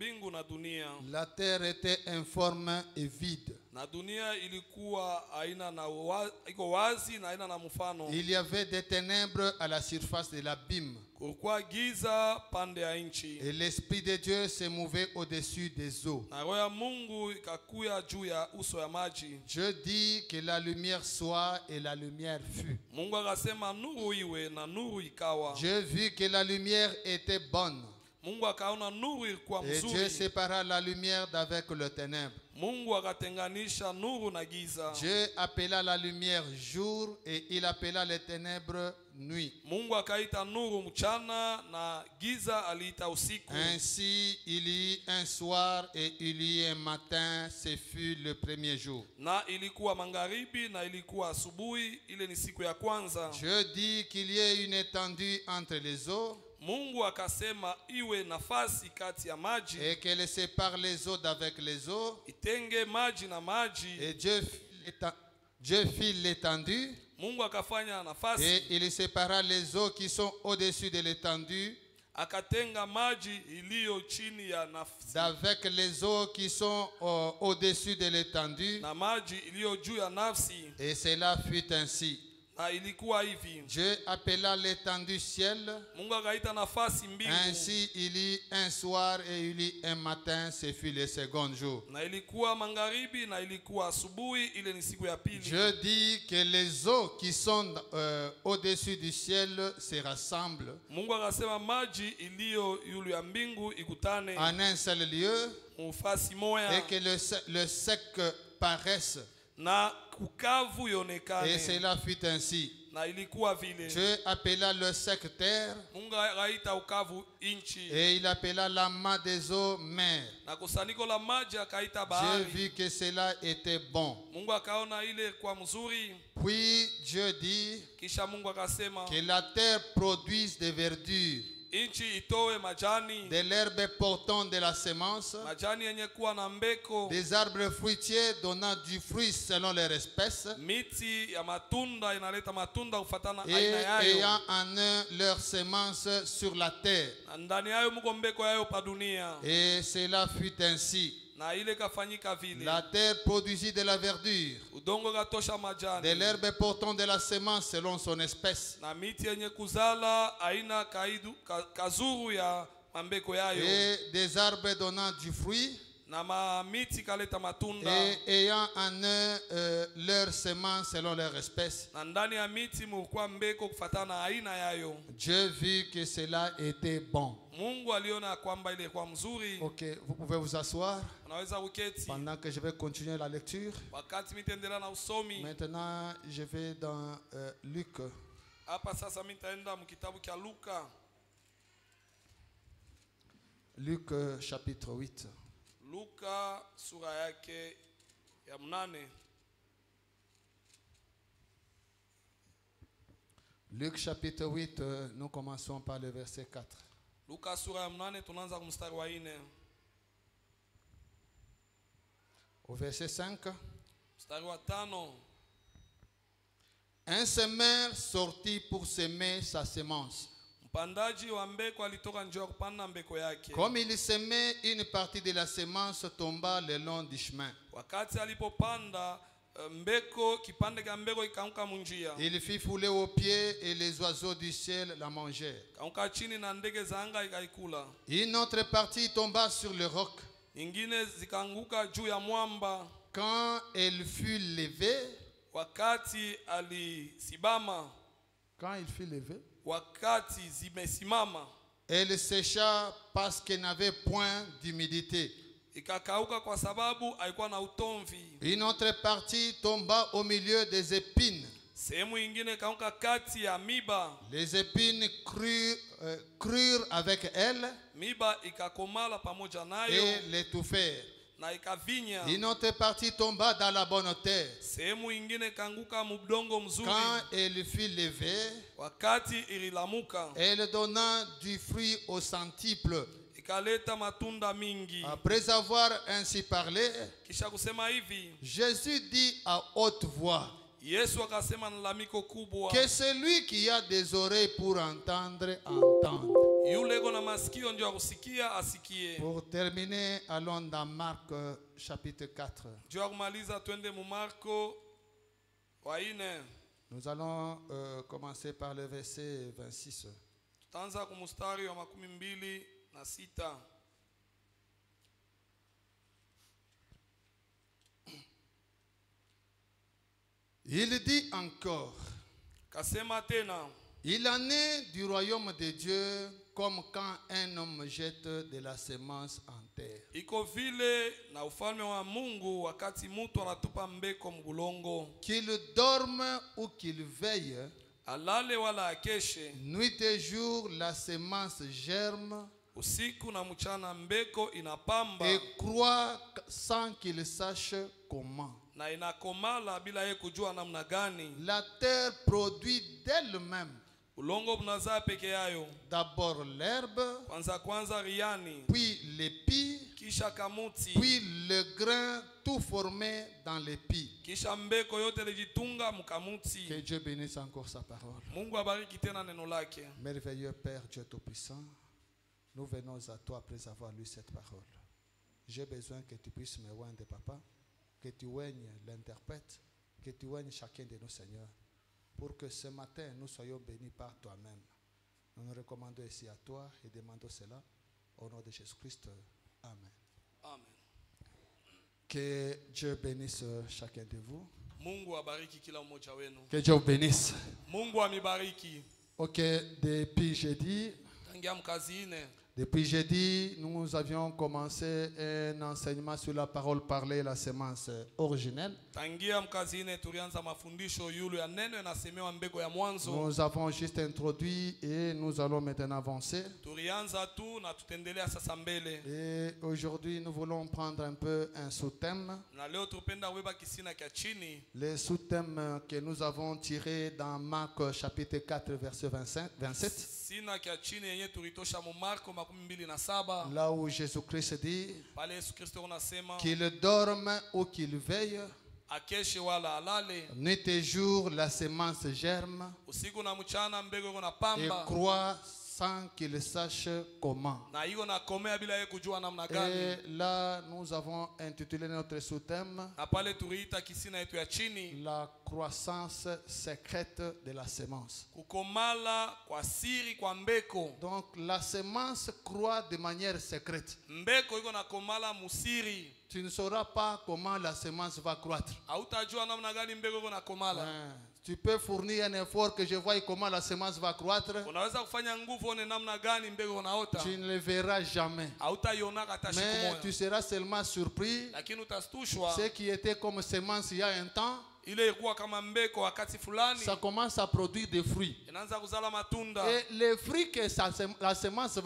mbingu na dunia. La terre était informe et vide. Na dunia ilikuwa haina na iko wazi na haina na mfano. Il y avait des ténèbres à la surface de l'abîme. Kulikuwa giza pande ya nchi. Et l'Esprit de Dieu se mouvait au-dessus des eaux. Na roho ya Mungu ikakuya juu ya uso ya maji. Dieu dit que la lumière soit et la lumière fut. Mungu akasema nuru iwe na nuru ikawa. Dieu vit que la lumière était bonne. Mungu akaona nuru ilikuwa Et Dieu mzuri. sépara la lumière d'avec le ténèbre. Mungu akatenganisha nuru na giza. Dieu appela la lumière jour et il appela les ténèbres nuit. Mungu akaita nuru mchana na giza aliita usiku. Ainsi il y eut un soir et il y eut un matin, ce fut le premier jour. Na ilikuwa magharibi na ilikuwa asubuhi, ile ni siku ya kwanza. Dieu dit qu'il y ait une étendue entre les eaux. Mungu akasema iwe nafasi kati ya maji. Et qu'elle sépare les eaux d'avec les eaux. Itenge maji na maji. Et Dieu fit l'étendue. Mungu akafanya nafasi. Et il sépara les eaux qui sont au-dessus de l'étendue Akatenga maji iliyo chini ya nafsi d'avec les eaux qui sont au-dessus de l'étendue. na maji iliyo juu ya nafsi. Et cela fut ainsi. Na ilikuwa hivi. Dieu appela l'étendue ciel. Mungu akaita nafasi mbingu. Ainsi il y eut un soir et il y eut un matin, ce fut le second jour. Na ilikuwa magharibi na ilikuwa asubuhi, ile ni siku ya pili. Dieu dit que les eaux qui sont au-dessus du ciel se rassemblent Mungu akasema maji iliyo yulu ya mbingu ikutane en un seul lieu mufasi moya. et que le sec paraisse. Na kukavu yonekane. Et cela fut ainsi. Na ilikuwa vile. Dieu appela le sec terre. Mungu akaita ukavu inchi. Et il appela l'amas des eaux mer. Na kusanyiko la maji akaita Dieu bahari. vit que cela était bon. Mungu akaona ile kwa mzuri. Puis Dieu dit Kisha Mungu akasema que la terre produise des verdures, inchi itoe majani. de l'herbe portant de la semence, Majani yenye kuwa na mbeko. des arbres fruitiers donnant du fruit selon leur espèce, Miti ya matunda inaleta matunda kufatana et aina yayo. ayant en eux leur semence sur la terre. Na ndani yayo muko mbeko yayo pa dunia. Et cela fut ainsi. Na ile kafanyika vile. La terre produisit de la verdure, Udongo katosha majani. de l'herbe portant de la semence selon son espèce, Na miti yenye kuzala aina kazuru ya mambeko yayo. et des arbres donnant du fruit, Na miti kaleta matunda. et ayant en eux leur semence selon leur espèce. Na ndani ya miti mulikuwa mbeko kufatana aina yayo. Dieu vit que cela était bon. Mungu aliona kwamba ile kwa mzuri. Ok, vous pouvez vous asseoir Unaweza uketi. pendant que je vais continuer la lecture. Wakati mitaendelea na usomi. Maintenant, je vais dans Luc. Hapa sasa mitaenda mkitabu cha Luka. Luc chapitre 8. Luka sura yake ya 8. Luc chapitre 8, nous commençons par le verset 4. Luka sura ya 8 tunaanza kumstari wa 4. Au verset 5. Mstari wa 5. Un semeur sortit pour semer sa semence. Mpandaji wa mbeko alitoka nje kupanda mbeko yake. Comme il semait, une partie de la semence tomba le long du chemin. Wakati alipopanda mbeko, kipande cha mbeko ikaanguka munjia. Il fit fouler aux pieds et les oiseaux du ciel la mangèrent. Kaanguka chini na ndege za anga ikaikula. Une autre partie tomba sur le roc. Nyingine zikaanguka juu ya mwamba. Quand elle fut levée, Wakati alisimama. quand il fut levé, Wakati zimesimama. elle sécha parce qu'elle n'avait point d'humidité. Ikakauka kwa sababu haikuwa na utomvi. Une autre partie tomba au milieu des épines. Sehemu nyingine kaanguka kati ya miba. Les épines crurent avec elle Miba ikakomala pamoja nayo et l'étouffèrent. na ikavinya. Une autre partie tomba dans la bonne terre. Sehemu nyingine kaanguka mudongo mzuri. Quand elle fut levée, Wakati ililamuka, elle donna du fruit au centuple. ikaleta matunda mingi. Après avoir ainsi parlé, Kisha kusema hivi, Jésus dit à haute voix Yesu akasema na lamiko kubwa, que celui qui a des oreilles pour entendre, entende. Yule iko na masikio ndio akusikia asikie. Pour terminer, allons dans Marc chapitre 4. Ndio akumaliza twende mu Marko wa 4. Nous allons commencer par le verset 26. Tutaanza ku mstari wa 26. Il dit encore, Kasema tena, il en est du royaume de Dieu comme quand un homme jette de la semence en terre. iko vile na ufalme wa Mungu wakati mtu anatupa mbeko mbulongo. Qu'il dorme ou qu'il veille, Alale wala akeshe, nuit et jour la semence germe usiku na mchana mbeko inapamba et croît sans qu'il sache comment. na inakomala bila yeye kujua namna gani. La terre produit d'elle-même Ulongo unazaa peke yayo, d'abord l'herbe, kwanza riani, puis l'épi, kisha kamuti, puis le grain tout formé dans l'épi. kisha mbeko yote lijitunga mkamuti. Que Dieu bénisse encore sa parole. Mungu abariki tena neno lake. Merveilleux Père Dieu Tout-Puissant, nous venons à toi après avoir lu cette parole. J'ai besoin que tu puisses me oindre, Papa, que tu oignes l'interprète, que tu oignes chacun de nos seigneurs, pour que ce matin nous soyons bénis par toi-même. Nous nous recommandons ici à toi et demandons cela au nom de Jésus-Christ. Amen. Amen. Que Dieu bénisse chacun de vous. Mungu abariki kila mmoja wenu. Que Dieu vous bénisse. Mungu amibariki. Ok, depuis jeudi, Tangia mkazi ine. nous avions commencé un enseignement sur la parole parlée, la semence originelle. Tangia mkazi ine tulianza mafundisho yulu ya neno inasemewa mbeko ya mwanzo. Nous avons juste introduit et nous allons maintenant avancer. Tulianza tu na tutendelea sasa mbele. Et aujourd'hui, nous voulons prendre un peu un sous-thème. Na leo tupenda weba kisina kia chini. Les sous-thèmes que nous avons tirés dans Marc chapitre 4, verset 27. Sina kia chini yenye tulitosha mu Marko 27. Là où Jésus-Christ dit Pale Yesu Kristo unasema qu'il dorme ou qu'il veille, akeshe wala alale, nuit et jour la semence germe usiku na mchana mbego iko na et pamba croît sans qu'il sache comment. na iko na komea bila yeye kujua namna gani. Et là, nous avons intitulé notre sous-thème Na pale tuliita kisina yetu ya chini la croissance secrète de la semence. kukomala kwa siri kwa mbeko. Donc la semence croît de manière secrète. Mbeko iko na komala musiri. Tu ne sauras pas comment la semence va croître. Hautajua namna gani mbeko iko na komala. Tu peux fournir un effort que je voie comment la semence va croître. Unaweza kufanya nguvu one namna gani mbeko unaota. Tu ne le verras jamais. Hautaiona hata siku Mais moja. tu seras seulement surpris. Lakini utastushwa. Ce qui était comme semence il y a un temps, Ile ilikuwa kama mbeko wakati fulani. ça commence à produire des fruits. Inaanza kuzala matunda. Et les fruits que la semence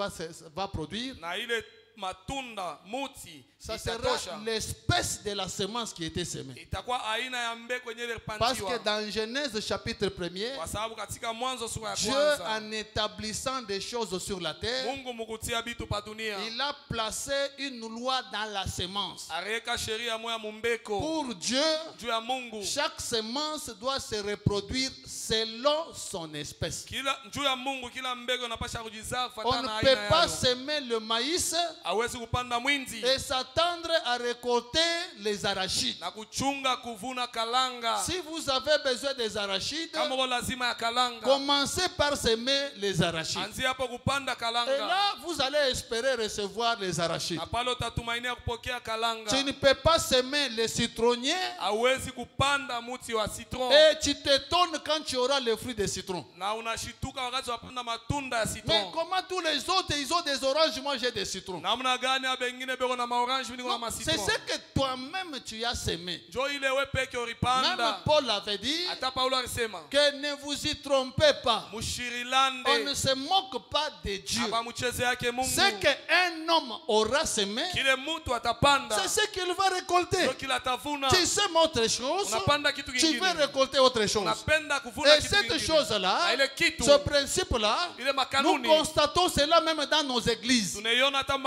va produire, Na ile matunda muti ça sera itatosha. l'espèce de la semence qui était semée. Itakuwa aina ya mbeko yenye Parce ilipandiwa. que dans Genèse chapitre 1er, Kwa sababu katika Mwanzo sura ya Dieu, kwanza en établissant des choses sur la terre, Mungu mukutia bitu pa dunia. il a placé une loi dans la semence. Areka sheria moya mumbeko. Pour Dieu, Juu ya Mungu. chaque semence doit se reproduire selon son espèce. Juu ya Mungu kila mbeko inapasha kujizaa On kufuatana ne na peut aina pas yayo. semer le maïs Hawezi kupanda mwinzi et s'attendre à récolter les arachides. na kuchunga kuvuna kalanga. Si vous avez besoin des arachides, Kama uko lazima ya kalanga, commencez par semer les arachides. anzia hapo kupanda Et kalanga. là, vous allez espérer recevoir les arachides. Na pale utatumainia kupokea kalanga. Tu ne peux pas semer les citronniers Hawezi kupanda muti wa citron. et tu t'étonnes quand tu auras les fruits de citron. Na unashituka wakati wapanda matunda ya Mais citron. comment tous les autres, ils ont des oranges, moi j'ai des citrons. Namna gani ya bengine beko na maorange niko na Non, c'est masitron. ce que toi-même tu as semé. Jo ile we peke Même ulipanda. Paul avait dit Hata Paulo alisema que ne vous y trompez pas. mushirilande On ne se moque pas de Dieu. aba mcheze yake Mungu. Ce qu'un homme aura semé, Kile mtu atapanda c'est ce qu'il va récolter. ndio kila atavuna. Tu sèmes autre chose, Unapanda kitu tu kingine. vas récolter autre chose. Unapenda kuvuna Et kitu cette kingine. chose-là, Na ile kitu ce principe-là, ile nous makanuni constatons cela même dans nos églises. tunaiona hata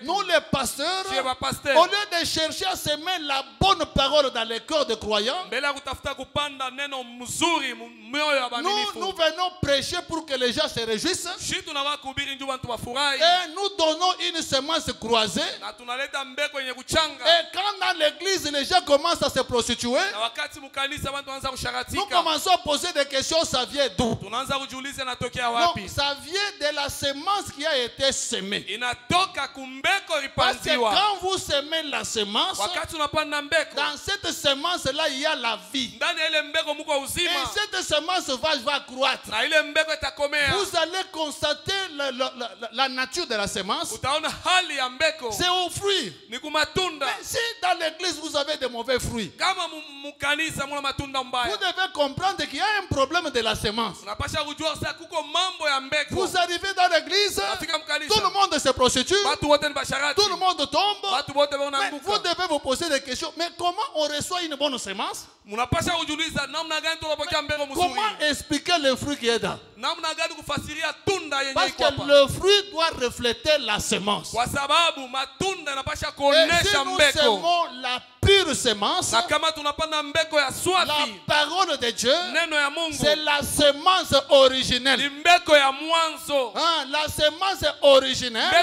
nous les pasteurs, au lieu de chercher à semer la bonne parole dans les cœurs des croyants, nous venons prêcher pour que les gens se réjouissent. Et nous donnons une semence croisée. Et quand dans l'église les gens commencent à se prostituer, nous commençons à poser des questions, ça vient d'où? Non, ça vient de la semence qui a été semée. Parce que quand vous semez la semence, dans cette semence-là, il y a la vie. Et cette semence va croître. Vous allez constater la nature de la semence. C'est au fruit. Mais si dans l'église vous avez de mauvais fruits, vous devez comprendre qu'il y a un problème de la semence. Vous arrivez dans l'église, tout le monde se prostitue, tout le monde tombe. Mais vous devez vous poser des questions. Mais comment on reçoit une bonne semence? Comment expliquer le fruit qui est là? Parce que le fruit doit refléter la semence. Et si nous semons la pure semence, la parole de Dieu, c'est la semence originelle. La semence originelle,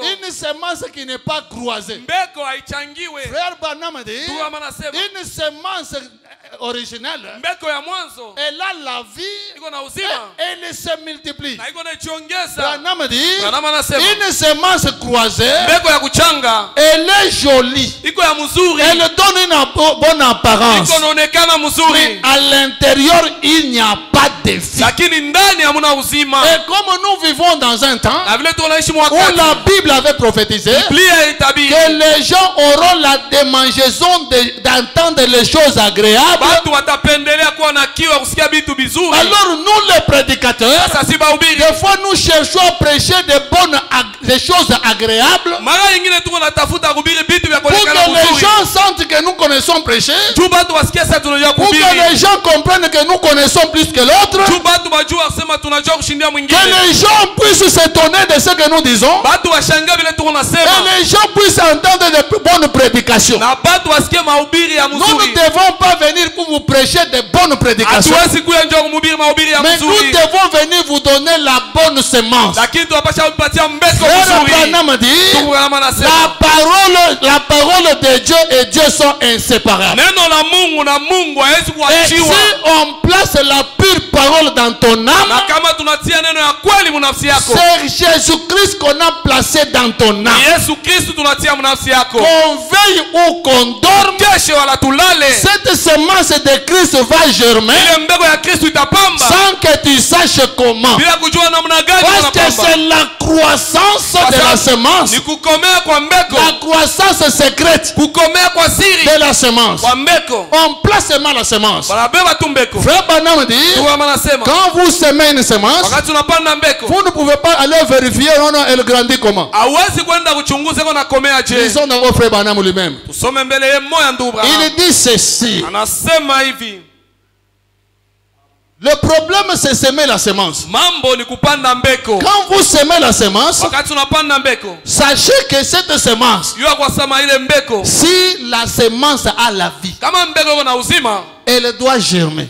une semence qui n'est pas croisée. Frère Branham dit, une semence originelle, elle a la vie et elle se multiplie. Branham dit, une semence croisée, elle est jolie, elle donne une bonne apparence, mais à l'intérieur il n'y a pas de vie. Et comme nous vivons dans un temps où la Bible avait prophétisé que les gens auront la démangeaison d'entendre les choses agréables, alors nous les prédicateurs, des fois nous cherchons à prêcher des choses agréables pour que les gens sentent que nous connaissons prêcher, pour que les gens comprennent que nous connaissons plus que l'autre, que les gens puissent s'étonner de ce que nous disons, et les gens puissent entendre de bonnes prédications. Nous ne devons pas venir pour vous prêcher de bonnes prédications, mais nous devons venir vous donner la bonne semence. Frère Branham dit, la parole de Dieu et Dieu sont inséparables. Et si on place la pure parole dans ton âme, c'est Jésus-Christ qu'on a placé dans ton âme. Qu'on veille ou qu'on dorme, cette semence de Christ va germer sans que tu saches comment. Parce que c'est la croissance de la semence, la croissance secrète de la semence. On place seulement la semence. Frère Branham dit, quand vous semez une semence, vous ne pouvez pas aller vérifier, non, elle grandit comment. Lisons dans vos frères Branham lui-même. Il dit ceci. Le problème c'est semer la semence. Quand vous semez la semence, sachez que cette semence, si la semence a la vie, elle doit germer.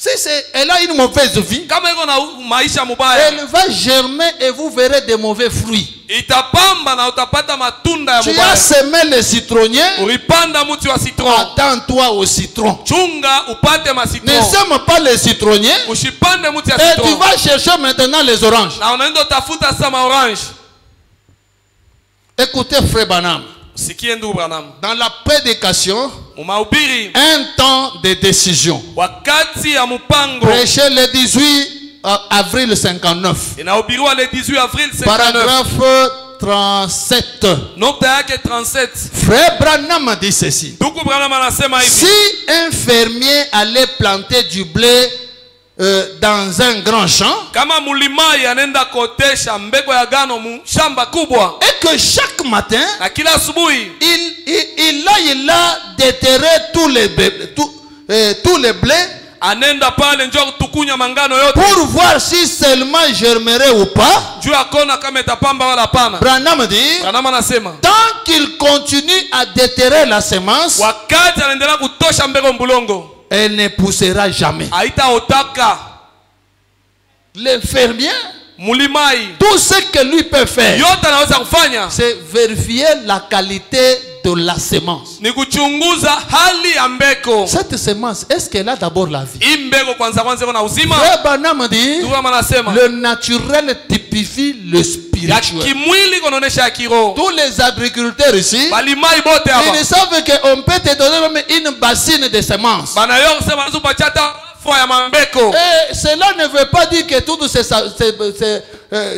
Si elle a une mauvaise vie, elle va germer et vous verrez des mauvais fruits. Tu as semé le citronnier, attends-toi au citron. Ne sème pas le citronnier et tu vas chercher maintenant les oranges. Écoutez frère Branham, dans la prédication, un temps de décision. Prêché le 18 avril 59. Paragraphe 37. Frère Branham dit ceci. Si un fermier allait planter du blé dans un grand champ, et que chaque matin il a déterré tous les blés anenda pale njoo kutukunya mangano yote pour voir si seulement germerait ou pas. juu akona kama itapamba wala hapana. Branham dit, Branham anasema tant qu'il continue à déterrer la semence, wakati anaendelea kutosha mbegu mbulongo elle ne poussera jamais. haitaotaka. Le fermier, Mulimai tout ce que lui peut faire, yote anaweza kufanya c'est vérifier la qualité de la semence. ni kuchunguza hali ya mbeko. Cette semence, est-ce qu'elle a d'abord la vie? Hii mbeko kwanza iko na uzima. Frère Branham dit, Ndugu anasema le naturel typifie le ya spirituel. kimwili konaonesha ya kiroho. Tous les agriculteurs ici, Balimai bote hapa ils savent qu'on peut te donner même une bassine de semences. banayo kusema nazupa chata fwa ya mambeko. Et cela ne veut pas dire que toutes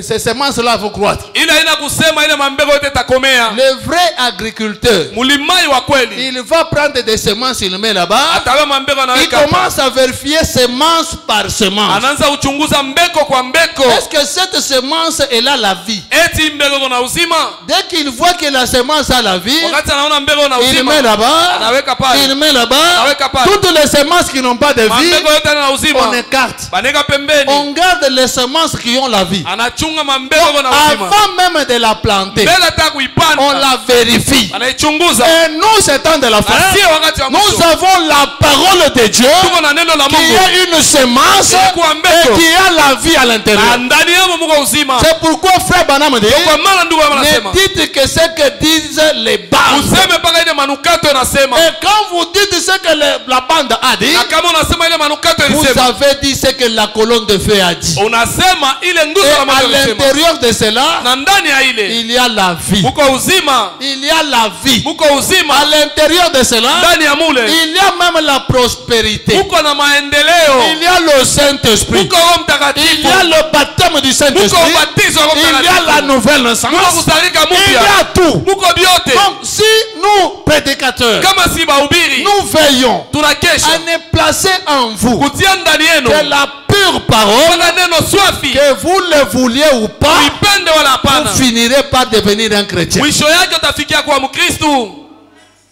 ces semences-là vont croître. Ila ina kusema ile mambeko yote takomea. Le vrai agriculteur, Mulimai wa kweli il va prendre des semences, il met là-bas. atawe mambeko Il anaweka hapa. commence à vérifier semence par semence. Anaanza kuchunguza mbeko kwa mbeko. Est-ce que cette semence, elle a la vie? Eti mbeko na uzima. Dès qu'il voit que la semence a la vie, Wakati anaona mbeko na il uzima met là-bas. anaweka pale. Il met là-bas. Anaweka pale. Toutes les semences qui n'ont pas de vie, Mambeko yote na on uzima écarte. baneka pembeni. On garde les semences qui ont la vie. Anachunga mambeko na uzima. Avant même de la planter, Mbele hata on kuipanda la vérifie. anaichunguza. Et nous, c'est temps de la fin. Na sio wakati wa Nous mwisho. avons la parole de Dieu Tuko na neno la qui Mungu. est une semence Ilikuwa mbeko. et qui a la vie à Na l'intérieur. ndani yamo muko uzima. C'est pourquoi frère Branham dit, Kwa maana ndugu anasema ne dites que ce que disent les bandes. useme paka ile manukato yanasema. Et quand vous dites ce que la bande a dit, Na kama unasema ile manukato vous ilisema, avez dit ce que la colonne de feu a dit. unasema ile nguzo Et la à moto ilisema. l'intérieur de cela, Na ndani ya ile il y a la vie. muko uzima, Il y a la vie. muko À uzima. l'intérieur de cela, Ndani ya mule il y a même la prospérité. muko na maendeleo. Il y a le Saint-Esprit. Muko Roho Il Mtakatifu. y a le baptême du Muko Saint-Esprit. ubatizo wa Roho Il y a la Mtakatifu. nouvelle naissance. Muko kuzalika Il y mpya. a tout. Muko vyote. Donc, si nous, prédicateurs, Kama si bahubiri nous veillons tunakesha à ne placer en vous kutia ndani yenu que la pure parole, mpaka neno swafi, que vous le vouliez ou pas, uipende wala hapana, vous finirez par devenir un chrétien. mwisho yake utafikia kuwa Mkristu,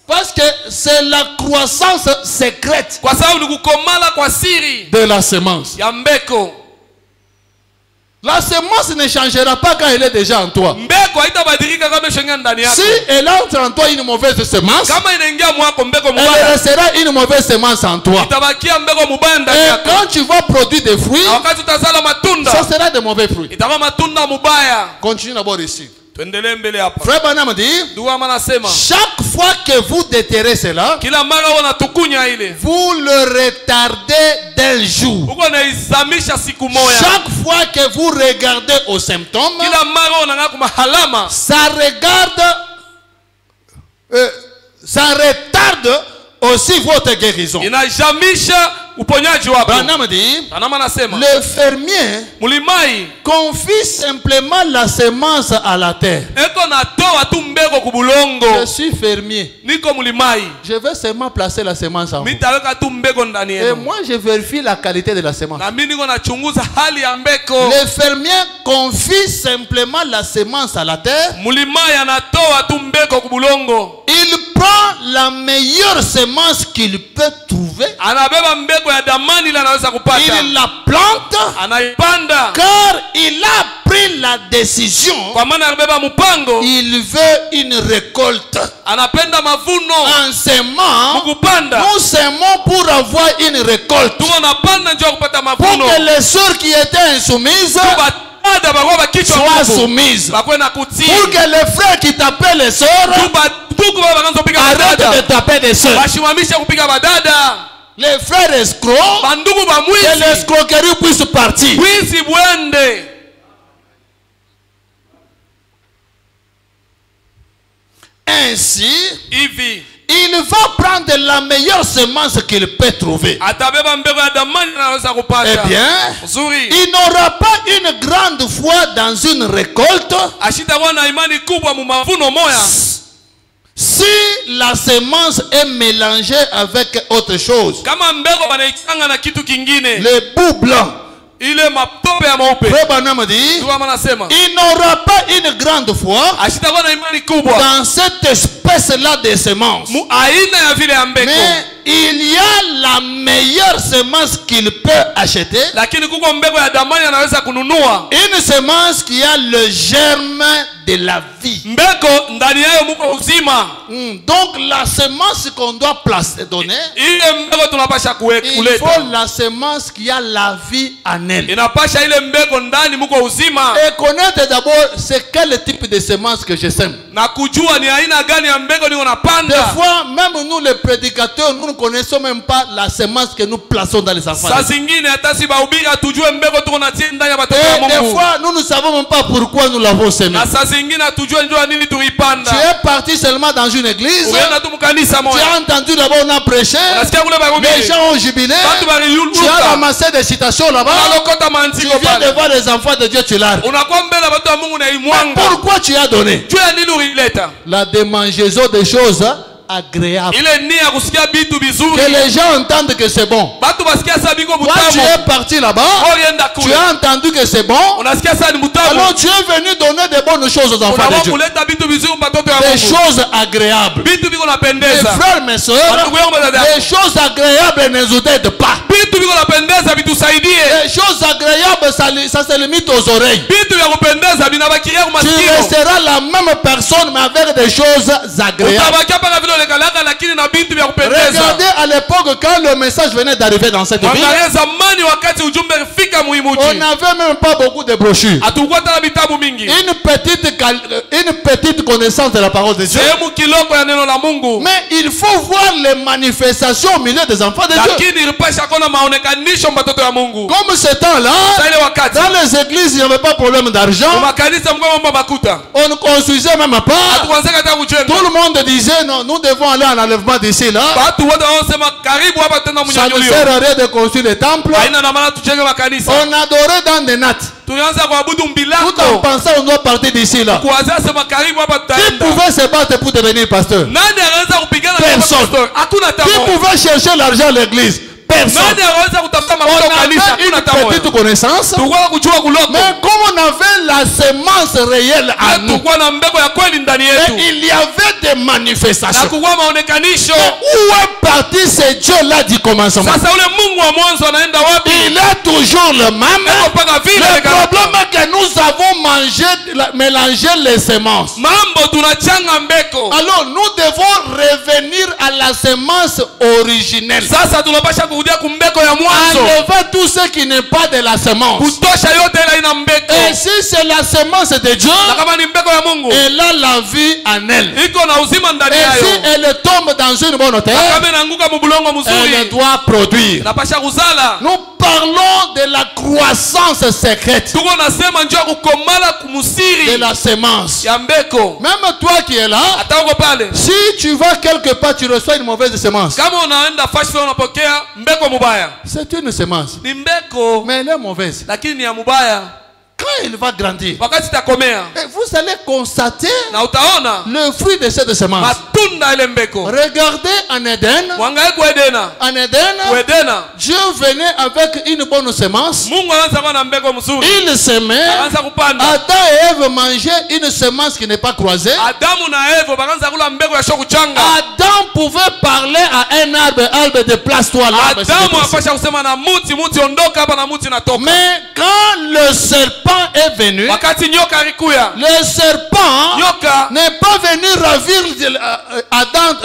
Parce que c'est la croissance secrète kwa sababu ni kukomala kwa siri de la semence. ya mbeko. La semence ne changera pas quand elle est déjà en toi. Mbeko haitabadilika kama ishaingia ndani yako. Si elle entre en toi une mauvaise semence, Kama inaingia mwako mbeko elle mubaya, restera une mauvaise semence en toi. itabakia mbeko mubaya ndani Et yako. quand tu vas produire des fruits, Na wakati utazala matunda, ça sera de mauvais fruits. itakuwa matunda mubaya. Continue d'abord ici. Tuendelee mbele hapa. Frère Branham dit, Ndugu anasema chaque fois que vous déterrez cela, kila mara unatukunya ile, vous le retardez d'un jour. uko naizamisha siku moja. Chaque fois que vous regardez aux symptômes, Kila mara unaangalia kwa mahalama, ça regarde, ça retarde aussi votre guérison. inajamisha uponyaji wako. Branham dit, Branham anasema le fermier mulimai confie simplement la semence à la terre. eko natoa tu mbeko kubulongo. Je suis fermier. Niko mulimai, Je vais seulement placer la semence en vous. mitaweka tu mbeko ndani Et yenu. moi, je vérifie la qualité de la semence. Na mimi niko nachunguza hali ya mbeko. Le fermier confie simplement la semence à la terre. Mulimai anatoa tu mbeko kubulongo. Il prend la meilleure semence qu'il peut trouver. Anabeba mbeko ya damani ile anaweza kupata. Il la plante Anaipanda. car il a pris la décision. Kwa maana anabeba mpango. Il veut une récolte. Anapenda mavuno. En semant, Mukupanda. nous semons pour avoir une récolte. Tuko napanda njoo kupata Pour mavuno. que les sœurs qui étaient insoumises Batada bakwa bakichwa soient nguvu. soumises. Bakwe na kutii. Pour que les frères qui tapaient les sœurs Tuko baba kanzo piga arrêtent de badada. taper des sœurs. Bashimamisha kupiga badada. Les frères escrocs, Bandugu ba que mwizi. l'escroquerie puisse partir. Wizi bwende. Ainsi, Hivi. il va prendre la meilleure semence qu'il peut trouver. Atabeba mbeko ya damani anaweza kupata. Eh bien, Nzuri. il n'aura pas une grande foi dans une récolte Ashitakuwa na imani kubwa mu mavuno moya. si la semence est mélangée avec autre chose. Kama mbeko banaikanga na kitu kingine. Le bout blanc. Ile matope ya maupe. Frère Branham dit, Tuwa manasema. il n'aura pas une grande foi Ashitakuwa na imani kubwa. dans cet esprit espèce-là de semences. aina ya vile ya mbeko. Mais il y a la meilleure semence qu'il peut acheter. Lakini kuko mbeko ya damani anaweza kununua. Une semence qui a le germe de la vie. Mbeko ndani yayo muko uzima. Donc la semence qu'on doit donner, Ile mbeko tunapasha kuleta. il faut la semence qui a la vie en elle. Inapasha ile mbeko ndani muko uzima. Et connaître d'abord c'est quel type de semence que je sème. Na kujua ni aina gani ya mbeko niko napanda. Des fois, même nous les prédicateurs, nous ne connaissons même pas la semence que nous plaçons dans les enfants. Saa zingine hata si bahubiri hatujue mbeko tuko natia ndani ya watoto wa Et des Mungu. fois, nous ne savons même pas pourquoi nous l'avons semé. Na saa zingine hatujue njoo nini tuipanda. Tu es parti seulement dans une église. Unaenda tu mkanisa Tu moja. as entendu d'abord on a prêché. Unasikia kule Les bahubiri. gens ont jubilé. Watu Tu as baliuluka. ramassé des citations là-bas. Unalokota Tu maandiko viens de pale. voir les enfants de Dieu, tu l'as. Unakuwa mbele ya watu wa Mungu na imwanga. Pourquoi tu as donné? Juu ya nini ulileta? La démangeaison des choses agréables. Ile nia ya kusikia bitu bizuri. Que les gens entendent que c'est bon. Batu basikia saa biko Toi, tu butamu. es parti là-bas. Orienda Tu kule. as entendu que c'est bon. Unasikia saa ni butamu. Alors tu es venu donner de bonnes choses aux enfants de Unakuwa Dieu. kuleta bitu bizuri kwa watoto wa Des Mungu. choses agréables. Bitu biko Mes napendeza. frères, mes soeurs, les choses agréables ne nous aident pas. Bitu biko napendeza bitusaidie. Les choses agréables, ça se limite aux oreilles. Bitu vya kupendeza binabakiria kwa Tu masikio. resteras la même personne, mais avec des choses agréables. Utabakia paka vile lekalaka lakini na bitu vya kupendeza. Regardez à l'époque quand le message venait d'arriver dans cette ville, Angalia zamani wakati ujumbe fika muhimu on uchi. n'avait même pas beaucoup de brochures. Hatukuwa tena vitabu mingi. Une petite connaissance de la parole de Dieu. Sehemu kiloko ya neno la Mungu. Mais il faut voir les manifestations au milieu des enfants de Dieu. Lakini ilipasha kuona maonekanisho matoto ya Mungu. Comme ce temps-là, Sasa ile wakati dans les églises, il n'y avait pas de problème d'argent. kwa makanisa mko mambo makuta. On ne construisait même pas. Hatukuanza hata kujenga. Tout le monde disait non, nous devons aller en enlèvement d'ici là. Watu wote wanasema karibu hapa tena Ça ne mnyanyulio. sert à rien de construire des temples. Haina na maana tujenge makanisa. On adorait dans des nattes. Tulianza kuabudu Tout en mbilako. pensant on doit partir d'ici là. Kuanzia sema karibu hapa Qui tutaenda. pouvait se battre pour devenir pasteur? Nani anaweza kupigana na Personne. pastor? Hakuna Qui tamo. pouvait chercher l'argent à l'église? Personne. Nani anaweza kutafuta On mafuta kanisa? avait Hakuna tamo. une petite connaissance. Tulikuwa kujua kuloko. Mais comme on avait la semence réelle en nous, Tulikuwa na mbegu ya kweli ndani et yetu. il y avait des Na manifestations. kukuwa maonekanisho. Où est parti ce Dieu-là du commencement? Sasa ule Mungu wa mwanzo anaenda wapi? Il est toujours le même. Eko mpaka vile Le lekana. problème est que nous avons mélangé les semences. Mambo tunachanga mbeko. Alors nous devons revenir à la semence originelle. Sasa tunapasha kurudia kumbeko ya mwanzo. Enlever tout ce qui n'est pas de la semence. Kutosha yote ila ina mbeko. Et si c'est la semence de Dieu, Na kama ni mbeko ya Mungu, elle a la vie en elle. iko na uzima ndani Et si yayo. elle tombe dans une bonne Na terre, kama inaanguka mubulongo elle mzuri, doit produire. napasha kuzala. Nous parlons de la croissance secrète Tuko nasema njoo kukomala de kumusiri la semence. ya mbeko. Même toi qui es là, Hata uko pale. si tu vas quelque part, tu reçois une mauvaise semence. Kama unaenda fashi sana unapokea mbeko mubaya. C'est une semence, Ni mbeko mais elle est mauvaise. lakini ni ya mubaya. Quand il va grandir, Wakati itakomea et vous allez constater na utaona le fruit de cette semence. matunda ile mbeko. Regardez en Éden. Mwangalie kwa Edena. En Éden, Edena. Dieu venait avec une bonne semence. Mungu anaanza kuwa na mbeko mzuri. Il semait. Anaanza kupanda. Adam et Ève mangeaient une semence qui n'est pas croisée. Adamu na Eva bakaanza kula mbeko ya shoku changa. Adam pouvait parler à un arbre, déplace-toi là. Adamu afasha kusema na muti ondoka hapa na muti natoka. Mais quand le serpent est venu, Wakati nyoka alikuya, le serpent nyoka n'est pas venu ravir Adam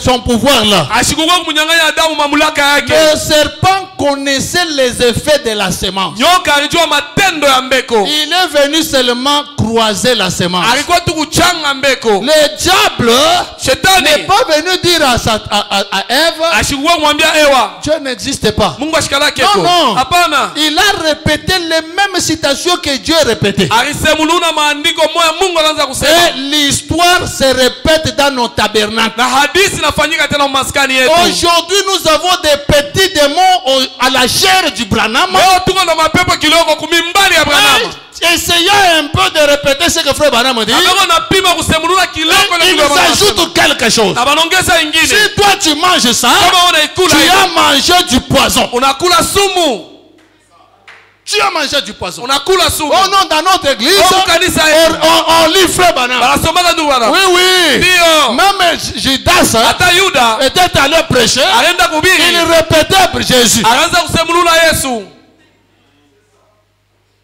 son pouvoir là. ashikuwa kumunyang'anya Adamu mamlaka yake. Le serpent connaissait les effets de la semence. Nyoka alijua matendo ya mbeko. Il est venu seulement croiser la semence. Alikuwa tu kuchanga mbeko. Le diable Shetani n'est pas venu dire à Ève, ashikuwa kumwambia Ewa, Dieu n'existe pas. Mungu ashikala keko. Non, non. Hapana. Il a répété les mêmes citations que Dieu répétait. Alisemuluna maandiko moya Mungu anaanza kusema. Et l'histoire se répète dans nos tabernacles. Na hadithi inafanyika tena maskani yetu. Aujourd'hui, nous avons des petits démons à la chair du Branham. Leo tuko na mapepo kiloko kumimbali ya Branham. Essayons un peu de répéter ce que frère Branham dit. Akako napima kusemuluna kiloko na Il kiloko. s'ajoute quelque chose. Na banongeza ingine. Si toi tu manges ça, Kama tu unaikula as mangé du poison. unakula sumu. Tu as mangé du poison. Unakula sumu. Oh non, dans notre église, Oh, kanisa yetu. on lit frère Branham. Banasomaka ndugu bana. Oui, oui. Ndio. Même Judas Hata Yuda était allé prêcher. alienda kuhubiri. Il répétait Jésus. Akaanza kusemulula Yesu.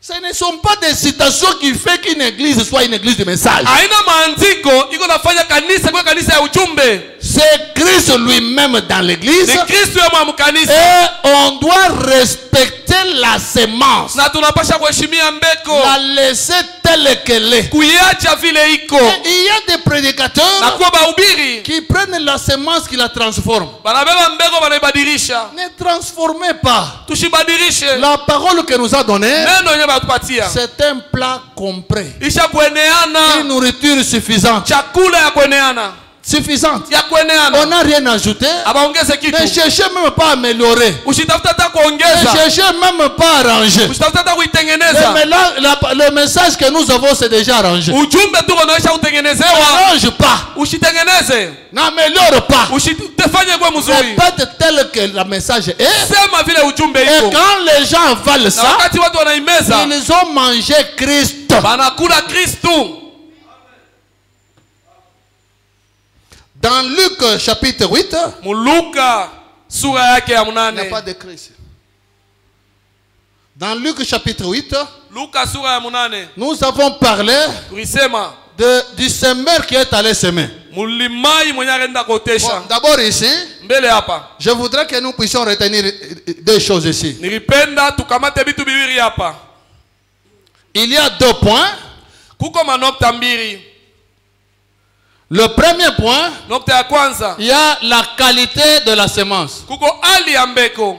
Ce ne sont pas des citations qui font qu'une église soit une église de message. Haina maandiko iko nafanya kanisa kwa kanisa ya ujumbe. C'est Christ lui-même dans l'église. Ni Kristo ya mwa kanisa. Et on doit respecter la sémence. Na tunapasha kuheshimia mbeko. La laisser telle qu'elle est. Kuiacha vile iko. Et il y a des prédicateurs Na kuwa bahubiri. qui prennent la sémence qui la transforment. Banabeba mbeko banaibadilisha. Ne transformez pas. Tushibadilishe. La parole que nous a donnée, Neno yenye batupatia. c'est un plat complet. Isha kueneana. Une nourriture suffisante. Chakula ya kueneana. Suffisante. Ya kueneana. On n'a rien ajouté. Abaongeze kitu. Ne cherchez même pas à améliorer. Usitafuta hata Ne kuongeza. cherchez même pas à arranger. Usitafuta hata kuitengeneza. Le message que nous avons, c'est déjà arrangé. Ujumbe tu unaisha utengenezewa. N'arrange pas. Usitengeneze. N'améliore pas. Usitefanye kwa mzuri. Répète tel que le message est. Sema vile ujumbe Et iko. quand les gens avalent Na ça, wakati watu wanaimeza, ils ont mangé Christ. banakula Kristu. Dans Luc chapitre 8, Muluka sura yake ya il n'y a munane. pas de Christ. Dans Luc chapitre 8, Luka sura ya munane. nous avons parlé Tulisema du semeur qui est allé semer. mulimai mwenye anaenda kotesha. Bon, d'abord ici, Mbele hapa. je voudrais que nous puissions retenir deux choses ici. Nilipenda tukamate vitu biwili hapa. Il y a deux points. Kuko manokta mbili. Le premier point, Nokta ya kwanza, il y a la qualité de la semence. kuko hali ya mbeko.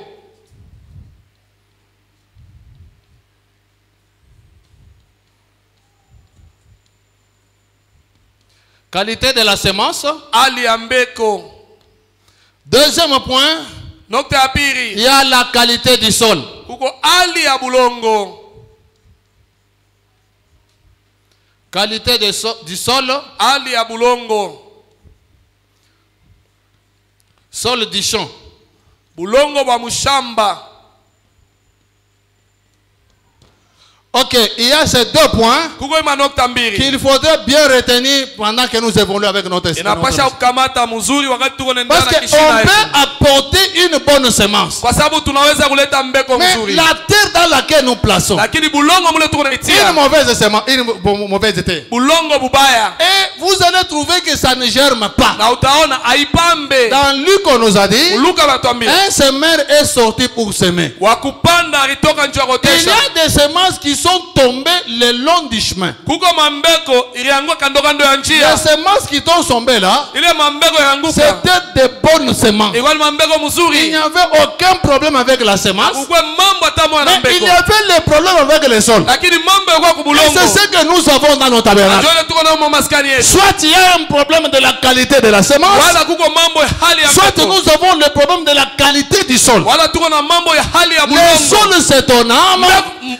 Qualité de la semence. Hali ya mbeko. Deuxième point, Nokta ya il pili, y a la qualité du sol. kuko hali ya bulongo. Qualité du sol, Hali ya bulongo. sol du champ. Bulongo bwa mushamba. Ok, il y a ces deux points Kuko manokta mbili. qu'il faudrait bien retenir pendant que nous évoluons avec notre esprit. Inapasha kukamata mzuri wakati tuko nenda Parce na qu'on kishina yetu. peut apporter une bonne semence. Kwa sababu tunaweza kuleta mbeko Mais mzuri. la terre dans laquelle nous plaçons, Lakini bulongo mule tuko une naitia. mauvaise semence, une mauvaise terre. Bulongo bubaya. Et vous allez trouver que ça ne germe pas. Na utaona haipambe. Dans Luc, on nous a dit, Luka batuambia. un semeur est sorti pour semer. Wakupanda alitoka nje Il y kotesha. a des semences qui sont tombées le long du chemin. Kuko mambeko iliangua kando kando ya Les njia. semences qui t'ont tombé là, Ile mambeko yanguka. c'était des bonnes semences. Ilikuwa ni mambeko Il n'y mzuri. avait aucun problème avec la semence. Kukwe mambo hata moja na Mais il mbeko. y avait le problème avec le sol. Lakini mambo yalikuwa Et kubulongo. c'est ce que nous avons dans nos tabernacles. Njoo tuko na maskani yetu. Soit il y a un problème de la qualité de la semence, Wala kuko mambo ya hali ya soit mbeko. nous avons le problème de la qualité du sol. Wala tuko na mambo ya hali ya Le bulongo. sol, c'est ton âme,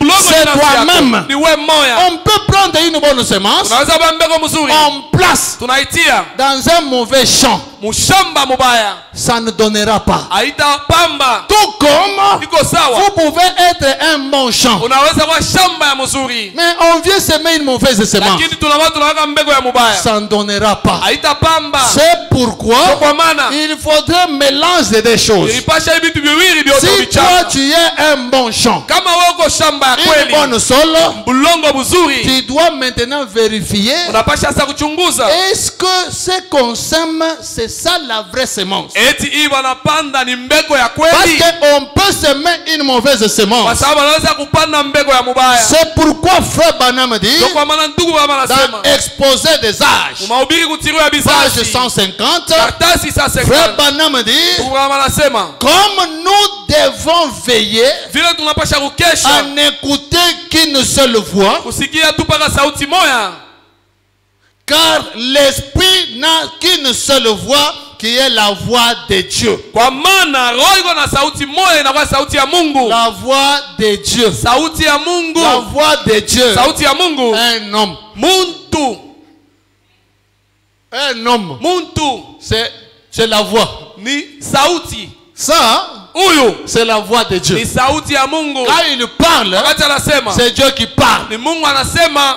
Bulongo c'est ni nafsi yako. toi-même. Ni wewe moya. On peut prendre une bonne semence, Tunaweza ba mbeko mzuri. on place Tunaitia dans un mauvais champ. mushamba mubaya. Ça ne donnera pas. Haita pamba. Tout comme Iko sawa. vous pouvez être un bon champ, Unaweza kuwa shamba ya mzuri. mais on vient semer une mauvaise semence. Lakini tunaweka mbeko ya mubaya. Ça ne donnera pas. Haita pamba. C'est pourquoi Kwa maana il faudrait mélange des deux choses. ilipasha hivi vitu viwili vyote Si toi vichanga. tu es un bon champ, Kama wewe uko shamba ya une kweli, bonne sol, bulongo mzuri, tu dois maintenant vérifier unapasha sasa kuchunguza est-ce que ce qu'on sème, c'est ça la vraie semence. eti hii wanapanda ni mbeko ya Parce kweli, qu'on peut semer une mauvaise kwa semence. sababu wanaweza kupanda mbeko ya mubaya. C'est pourquoi frère Branham dit, Ndio kwa maana ndugu baba anasema dans Exposé des âges, mahubiri kutiriwa page bizazi 150, karatasi frère 50 Branham dit, ndugu baba anasema comme nous devons veiller vile tunapasha à kukesha n'écouter qu'une seule voix, kusikia tu paka sauti moya, car l'esprit n'a qu'une seule voix qui est la voix de Dieu. kwa maana roho iko na sauti moya, inakuwa sauti ya Mungu. La voix de Dieu. Sauti ya Mungu, La voix de Dieu. sauti ya Mungu. Un homme. Muntu, Un homme. muntu C'est la voix. ni sauti. Ça, Huyu c'est la voix de Dieu. ni sauti ya Mungu. Quand il parle, Wakati anasema c'est Dieu qui parle. ni Mungu anasema.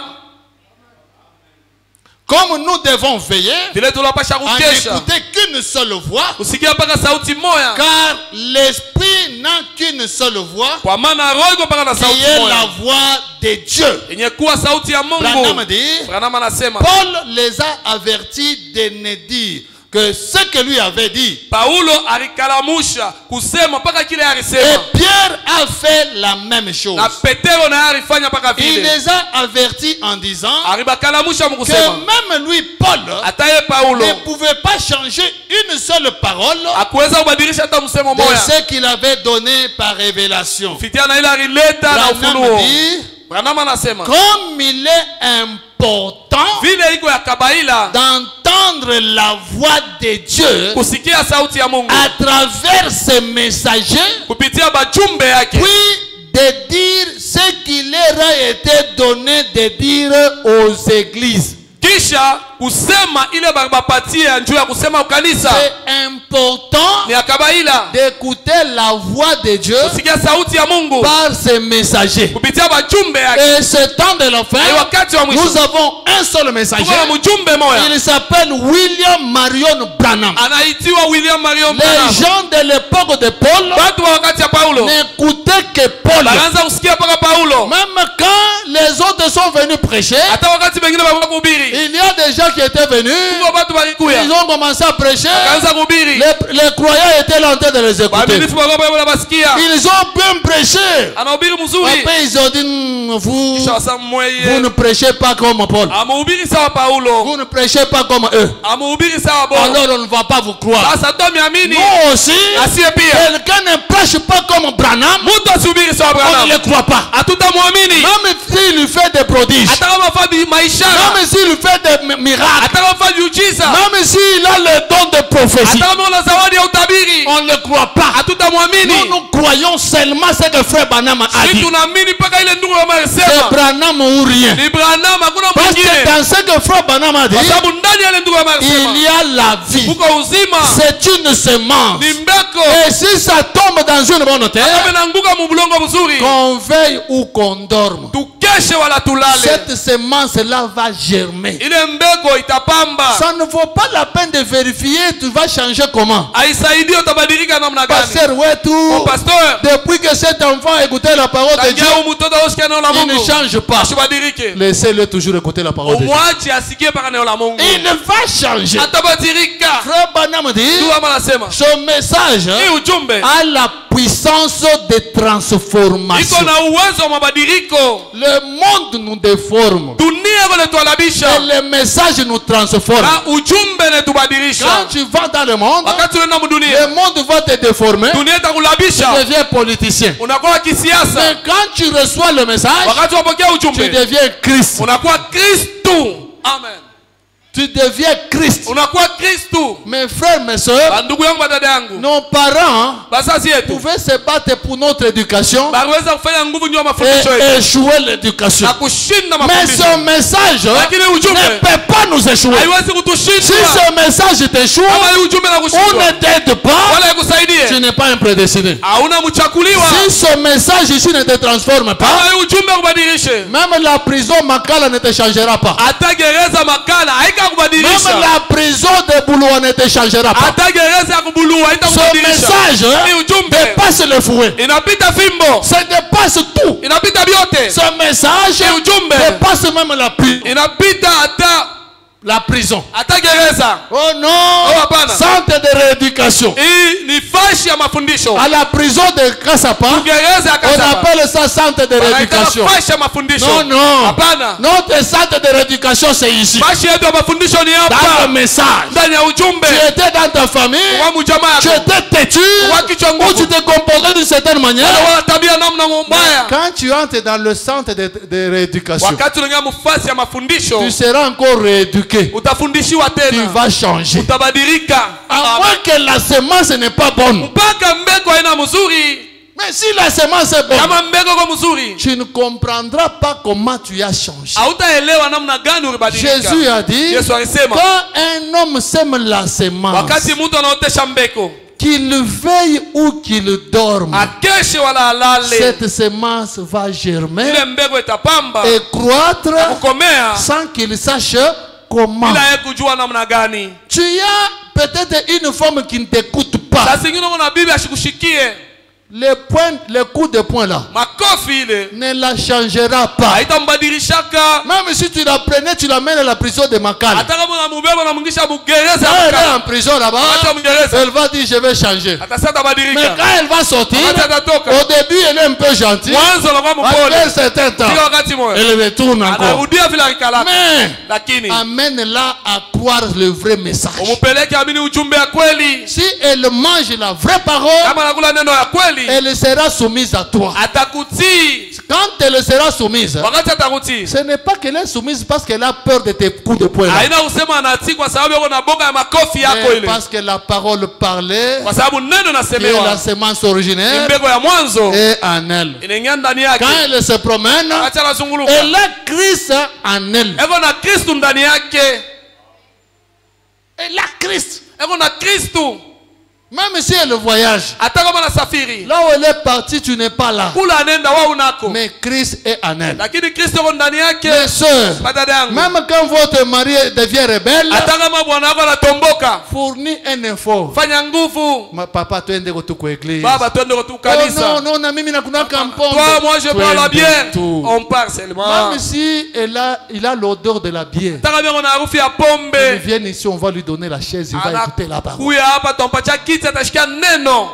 Comme nous devons veiller Vile tunapasha à kukesha n'écouter qu'une seule voix, kusikia mpaka sauti moja, car l'esprit n'a qu'une seule voix, kwa maana roho iko mpaka na qui sauti est la moja voix de Dieu. yenye kuwa sauti ya Branham Mungu. dit, Branham anasema Paul les a avertis de ne dire que ce que lui avait dit. Paulo alikalamusha kusema mpaka kile Et alisema, Pierre a fait la même chose. na Petero naye alifanya mpaka Il vile. les a avertis en disant Alibakalamusha que mkusema même lui, Paul, hataye Paulo ne pouvait pas changer une seule parole akuweza kubadilisha hata msemo de moja ce qu'il avait donné par révélation. kufikia na ile alileta na Branham ufunuo. dit, Branham anasema comme il est important vile iko ya kabaila d'entendre la voix de Dieu kusikia sauti ya Mungu à travers ses messagers, kupitia bajumbe yake, puis de dire ce qu'il leur a été donné de dire aux églises. kisha kusema ile bapatie njoo ya kusema ukanisa. C'est important Ni ya kabaila d'écouter la voix de Dieu kusikia sauti ya Mungu par ses messagers. kupitia bajumbe yake. Et ce temps de la Na fin, wakati wa nous mwisho avons un seul messager. tuko na mjumbe moja Il s'appelle William Marion Branham. anaitiwa William Marion Les Branham. gens de l'époque de Paul Watu wa wakati ya Paulo n'écoutaient que Paul. wanaanza kusikia mpaka Paulo, Même quand les autres sont venus prêcher, hata wakati wengine walikuwa kuhubiri, il y a des gens qui étaient venus, kwa watu walikuya ils ont commencé à prêcher. kaanza kuhubiri, Les croyants étaient là en train de les écouter. waaminifu walikuwa pale wanasikia Ils ont bien prêché. anahubiri mzuri, Après, ils ont dit, vous kisha wasema ne mweye prêchez pas comme Paul. amehubiri sawa Paulo, Vous ne prêchez pas comme eux. amehubiri sawa Paulo. Alors on ne va pas vous croire. Sasa tuamini Nous aussi, asiye pia quelqu'un ne prêche pas comme Branham, mtu asihubiri sawa on ne Branham, le croit pas. hatutamwamini Même s'il fait des prodiges, hata kama afanye maishara, même s'il fait des miracles, hata kama afanye miujiza, même s'il a le don de prophétie, hata kama una zawadi ya utabiri, on ne le croit pas. hatutamwamini. Nous croyons seulement ce que frère Branham a Sisi dit. tunaamini mpaka ile ndugu kama C'est alisema Branham ou rien. ni Branham, hakuna Parce que mwingine, dans ce que frère Branham a dit, kwa sababu ndani ya ile ndugu kama alisema il y a la vie. uko uzima, C'est une semence. ni mbeko. Et si ça tombe dans une bonne Kama terre, inaanguka mubulongo mzuri, qu'on veille ou qu'on dorme, tukeshe wala tulale, cette semence-là va germer. ile mbeko itapamba. Ça ne vaut pas la peine de vérifier, tu vas changer comment. Haisaidii utabadilika namna gani. Pasteur, ouais, Mon tout. pasteur, Depuis que cet enfant a écouté la parole de Dieu, tangia mtoto asikie neno la il ne Mungu, change pas. asibadilike. Laissez-le toujours écouter la parole de Dieu. Umwache asikie paka neno la Mungu, Il va changer. atabadilika. Frère Branham dit, Ndio kama anasema son message hii ujumbe a la puissance de transformation. iko na uwezo wa mabadiliko. Le monde nous déforme. Dunia iko inatuhalabisha Et le message nous transforme. na ujumbe inatubadilisha. Quand tu vas dans le monde, Wakati unaenda mdunia, le monde va te déformer. dunia Tu itakulabisha, deviens politicien. unakuwa kisiasa. Mais quand tu reçois le message, Wakati unapokea tu ujumbe, deviens Christ. unakuwa Kristu. Amen, Tu deviens Christ. unakuwa Kristu. Mes frères, mes soeurs, Ndugu yangu, dada yangu, nos parents bazazi yetu pouvaient se battre pour notre éducation baliweza kufanya nguvu nyuma mafundisho et yetu échouer l'éducation. na kushinda Mais mafundisho, son message lakini ne ujumbe peut pas nous échouer. haiwezi Si kutushinda. ce message t'échoue, Kama hii ujumbe na on kushindwa ne t'aide pas, wala tu ikusaidie, n'es pas un prédestiné. hauna mchakuliwa. Si ce message ici ne te transforme pas, Kama hii ujumbe kubadilishe, même la prison Makala ne te changera pas. hata gereza makala haika Même kubadilisha, la prison de Bouloua ne te changera pas. hata gereza ya kubulua haita Ce kubadilisha. message Hii ujumbe dépasse le fouet. inapita fimbo, Ça dépasse tout. inapita vyote. Ce message Hii ujumbe dépasse même la prison. inapita La prison. hata gereza. Oh non! Oh, hapana. Centre de rééducation. Hii ni fashi ya mafundisho. À la prison de Kassapa, Gereza ya on Kasaba appelle ça centre de rééducation. wanaita fashi ya mafundisho. Non, non. Hapana, Notre centre de rééducation, c'est ici. fashi yetu ya mafundisho ni Dans le hapa message. ndani ya ujumbe. Tu étais dans ta famille, Kwa mjamaa tu yako étais têtu, Kwa kichwa ou nguvu. tu te comportais d'une certaine manière. wala wana tabia namna mbaya. Quand tu entres dans le centre de rééducation, Wakati unaingia mfasi ya mafundisho, tu seras encore rééduqué. utafundishiwa Tu tena, vas changer. utabadilika. À moins que la semence n'est pas bonne. Mpaka mbeko haina mzuri. Mais si la semence est bonne, Kama mbeko kwa mzuri, tu ne comprendras pas comment tu as changé. hautaelewa namna gani ulibadilika. Jésus a dit, Yesu alisema quand un homme sème la semence, wakati mtu anaotesha mbeko, qu'il veille ou qu'il dorme, akeshe wala alale, cette semence va germer ile mbegu itapamba et croître kukomea sans qu'il sache comment. bila yeye kujua namna gani. Tu as peut-être une femme qui ne t'écoute pas. Sasa zingine kuna bibi asikushikie, Le coup de poing là makofi ile ne la changera pas. haitambadilishaka. Même si tu la prenais, tu l'amènes à la prison de Makala. Hata kama unambeba na mwingisha bugereza, Elle est en prison là-bas. Elle va dire je vais changer. atasata Mais badilika. quand elle va sortir, Atatoka. au début elle est un peu gentille. Mwanzo na kwa mpole, Après un certain temps, kila wakati moyo elle retourne encore. anarudia vile alikala. Mais Lakini amène-la à croire le vrai message. umupeleke amini ujumbe ya kweli. Si elle mange la vraie parole, Kama anakula neno ya kweli, elle sera soumise à toi. atakutii. Quand elle sera soumise, Wakati atakutii, ce n'est pas qu'elle est soumise parce qu'elle a peur de tes coups de poing. haina kusema anatii kwa sababu yuko na boga ya makofi yako Mais ile, parce que la parole parlait, kwa sababu neno qui est la nasemewa semence ni originaire, mbegu ya mwanzo est en elle. inaingia ndani yake. Quand elle se promène, Wakati anazunguluka, elle a Christ en elle. eko na Kristu ndani yake, Elle a Christ. eko na Kristu. Même si elle voyage, Hata kama nasafiri là où elle est partie, tu n'es pas là. kula anenda wao unako, Mais Christ est en elle. lakini Kristo yuko ndani yake. Mes soeurs, Dada yangu, même quand votre mari devient rebelle, hata kama bwana wako anatomboka, fournis un effort. fanya nguvu. Papa, tu es kwa église. Baba, twende kwa tu Oh, kanisa. non, non, na mimi nakuna kampombe. Toi, moi je bois la bière. Tout. On part seulement. Même si il a l'odeur de la bière, Taka bien on a harufu ya il pombe. vient ici, on va lui donner la chaise, il va écouter la parole. Anakuya hapa tumpatia kiti atashikia neno.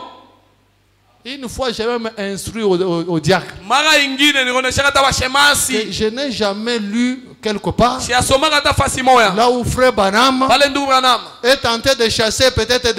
Une fois, j'ai même instruit au diacre. Mara ingine nioneshaka hata Que washemasi. je n'ai jamais lu quelque part Siasomaka hata fasi moya. là où frère Branham Pale ndugu Branham. est tenté de chasser peut-être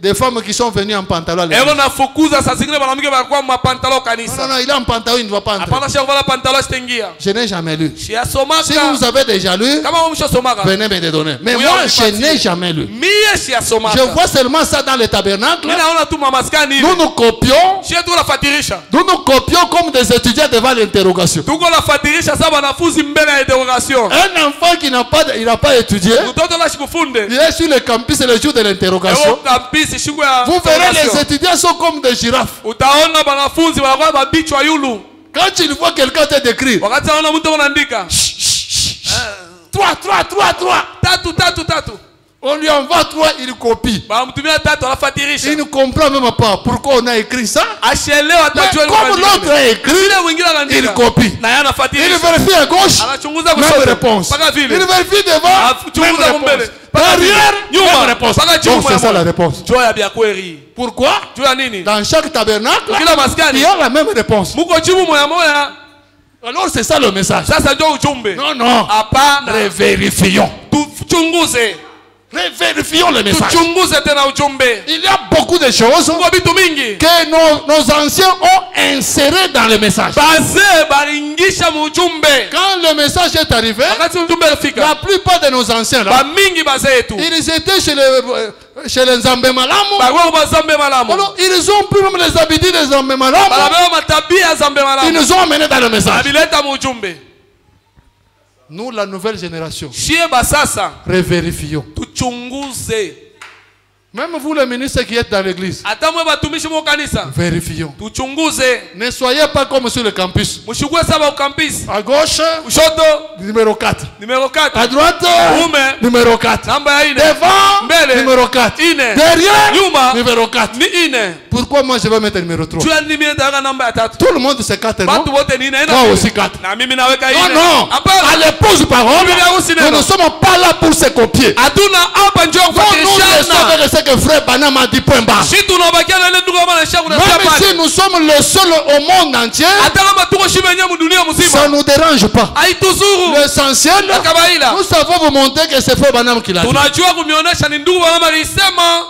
des femmes qui sont venues en pantalon. Eko nafukuza saa zingine wanamke wanakuwa mapantalo Non, kanisa. non, il est en pantalon, il ne va pas entrer. Hapana shaka vala pantalo sitengia. Je n'ai jamais lu. Si Siasomaka. vous avez déjà lu, Kama umshasomaka. venez me les donner. Mais Oui, moi, on je est n'ai jamais lu. Mie siasomaka. Je vois seulement ça dans les tabernacles. Mimi naona tu mamaskani hivi. Nous copions. Shie tu nafatirisha. Nous copions comme des étudiants devant l'interrogation. Tuko nafatirisha sasa wanafunzi mbele ya interrogation. Un enfant qui n'a pas étudié, Mtoto la shikufunde. il est sur le campus le jour de l'interrogation. Eko kampisi shuku ya Vous verrez, interrogation. les étudiants sont comme des girafes. Utaona wanafunzi wanakuwa mabichwa yulu. Quand il voit quelqu'un te décrire, Wakati anaona mtu anaandika 3. tatu. On lui envoie 3, il copie. Wanamtumia tatu anafatirisha. Il ne comprend même pas pourquoi on a écrit ça. Ashelewa Mais atajua comme l'autre a écrit, Yule mwingine il anaandika. copie. Na yeye Il anafatirisha. vérifie à gauche, Anachunguza même kushoto. réponse. Paka Il vile. vérifie devant, même Chunguza kumbele. réponse. Paka vile. Derrière, Nyuma. même réponse. Paka Donc chuma c'est ça moja. la réponse. Joya bya kweli. Pourquoi? Juu ya nini? Dans chaque tabernacle, Kila maskani. il y a la même réponse. Muko jibu moya. Alors c'est ça le message. Sasa ndio ujumbe. Non. Hapana. Revérifions. Tuchunguze. Revérifions le message. Tuchunguze tena ujumbe. Il y a beaucoup de choses Kwa vitu mingi. que nos anciens ont inséré dans le message. Bazee baringisha mujumbe. Quand le message est arrivé, Wakati ujumbe ulifika. la plupart de nos anciens là, Ba mingi bazee yetu. ils étaient chez les Nzambe Malamu. Bagwa bazambe malamu. Alors, ils ont pris même les habitudes des Nzambe Malamu. Balabeba matabia zambe Ils malamu. nous ont amenés dans le message. Abileta mujumbe. Nous, la nouvelle génération, Shie basasa. revérifions. Tuchunguze. Même vous, les ministres qui êtes dans l'église, Hata mwe batumishi mu kanisa. vérifions. Tuchunguze. Ne soyez pas comme sur le campus. Mshukue saba ukampisi. À gauche, Kushoto numéro 4. numero 4. À droite, Ume numéro 4. namba ya ine. Devant, Mbele. numéro 4. Ine. Derrière, Nyuma. numéro 4. Ni ine. Pourquoi moi je vais mettre numéro 3? Jua nini mimi nataka namba ya 3. Tout le monde c'est 4, non? Watu wote ni ine. Moi aussi 4. Na mimi naweka Non, ine. non. Hapana. À l'épouse parole, Bibi harusi nous neno. ne sommes pas là pour se copier. Hatuna hapa njoo Nous ne kufatirishana. sommes que ce que frère Banam a dit point barre. Shi tunabakia na ile ndugu kama na shaku na Même si pale. nous sommes les seuls au monde entier, Hata kama tuko shibe yenyewe mu dunia ça mzima. ne nous dérange pas. Haituzuru. L'essentiel, Na kawaida. nous savons vous montrer que c'est frère Banam qui l'a dit. Tunajua kumionyesha ni ndugu kama alisema.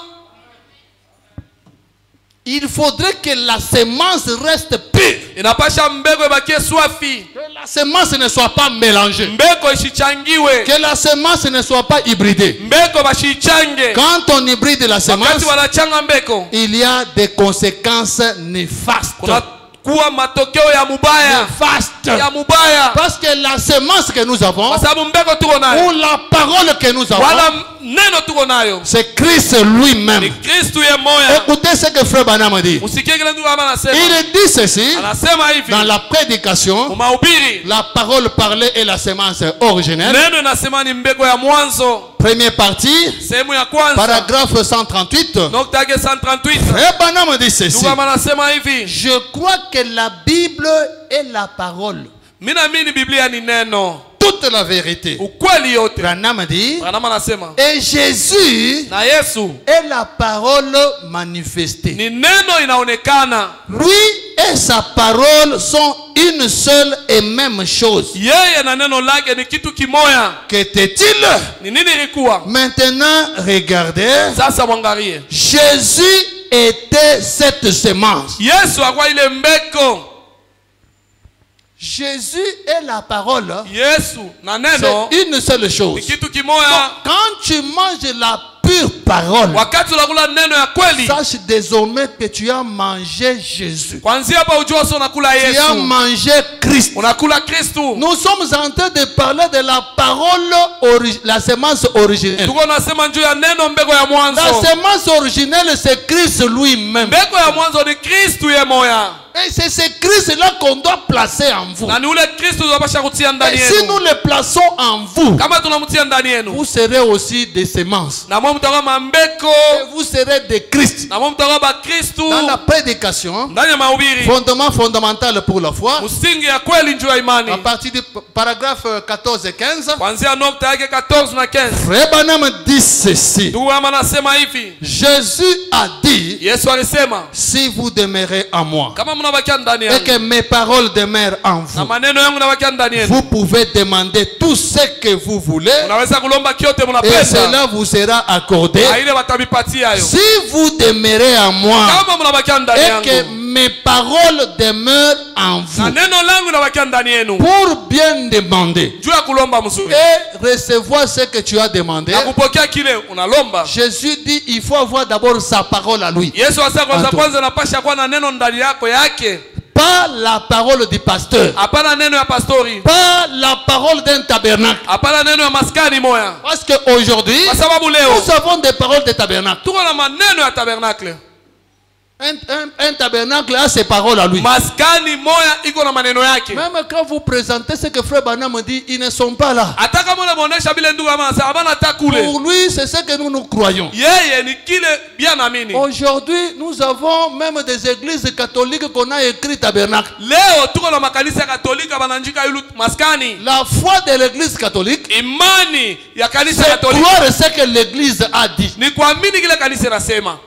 Il faudrait que la semence reste pure. Inapasha mbegu ibakie swafi. Que la semence ne soit pas mélangée. Mbeko ishichangiwe. Que la semence ne soit pas hybridée. Mbeko bashichange. Quand on hybride la semence, Wakati wanachanga mbeko. il y a des conséquences néfastes. Kuna kuwa matokeo ya mubaya. Néfastes. néfaste. ya mubaya. Parce que la semence que nous avons, Kwa sababu mbeko tuko nayo, ou la parole que nous avons, wala neno tuko nayo, c'est Christ lui-même. ni Kristo ye moya. Écoutez ce que Frère Branham dit. Usikie kile ndugu hapa anasema. Il dit ceci, Anasema hivi, dans la prédication, mahubiri, la parole parlée est la semence originelle. neno inasema ni mbeko ya mwanzo. Première partie, Sehemu ya kwanza, paragraphe 138. nukta yake 138. Frère Branham dit ceci. Ndugu hapa anasema hivi, Je crois que la Bible est la parole. mimi naamini Biblia ni neno, Toute la vérité. ukweli yote. Branham dit, Branham anasema, et Jésus na Yesu est la parole manifestée. ni neno inaonekana. Lui et sa parole sont une seule et même chose. Yeye na neno lake ni kitu kimoya. Qu'était-il? Ni nini ilikuwa? Maintenant, regardez. Sasa mwangalie. Jésus était cette semence. Yesu akwa ile mbeko. Jésus est la parole. Yesu na neno C'est une seule chose. ni kitu kimoya. Quand tu manges la pure parole, Wakati unakula neno ya kweli, sache désormais que tu as mangé Jésus. kwanzia hapa ujua sio unakula Tu as Yesu, mangé Christ. unakula Kristo. Nous sommes en train de parler de la parole, la semence originelle. Tuko nasema njoo ya neno mbeko ya La mwanzo. semence originelle, c'est Christ lui-même. Mbeko ya mwanzo ni Kristo ye moya. Et c'est ce Christ-là qu'on doit placer en vous. Na ni ule Kristo tunapasha kutia ndani Et si nous yenu. le plaçons en vous, Kama tunamtia ndani yenu, vous serez aussi des semences. na mwa mtakuwa mambeko, Et vous serez des Christ. na mwa mtakuwa ba Kristo. Dans la prédication, Ndani ya mahubiri, fondement fondamental pour la foi, msingi ya kweli njoo ya imani. à partir du paragraphe 14 et 15, Kuanzia nukta yake 14 na 15. Frère Branham dit ceci. Ndugu mama anasema hivi, Jésus a dit, Yesu alisema, si vous demeurez en moi, kama mnabakia ndani et yangu que mes paroles demeurent en na vous, maneno yangu nabakia ndani yenu, vous pouvez demander tout ce que vous voulez, unaweza kulomba kiote et mnapenda, cela vous sera accordé. na ile watabipatia hayo. Si vous demeurez en moi, Kama mnabakia ndani et que yangu mes paroles demeurent en na vous, neno langu nabakia ndani yenu, pour bien demander juu ya kulomba mzuri et recevoir ce que tu as demandé, na kupokea kile unalomba. Jésus dit, il faut avoir d'abord sa parole à lui. Yesu asa kwanza Anto. kwanza napasha kuwa na neno ndani yako yake, Pas la parole du pasteur, hapana neno ya pastori, pas la parole d'un tabernacle. hapana neno ya maskani moya, Parce qu'aujourd'hui, kwa sababu leo nous avons des paroles de tabernacle. tuko na maneno ya tabernakle. Un tabernacle a ses paroles à lui. Maskani moya iko na maneno yake. Même quand vous présentez ce que Frère Branham dit, ils ne sont pas là. Hata kama unamuonesha vile ndugu ama sasa hapana hata kule. Pour lui, c'est ce que nous croyons. Yeye ni kile bien naamini. Aujourd'hui, nous avons même des églises catholiques qu'on a écrit tabernacle. Leo tuko na makanisa Katolika bananjika yulu maskani. La foi de l'église catholique, Imani ya kanisa c'est Katolika croire ce que l'église a dit. ni kuamini kile kanisa nasema.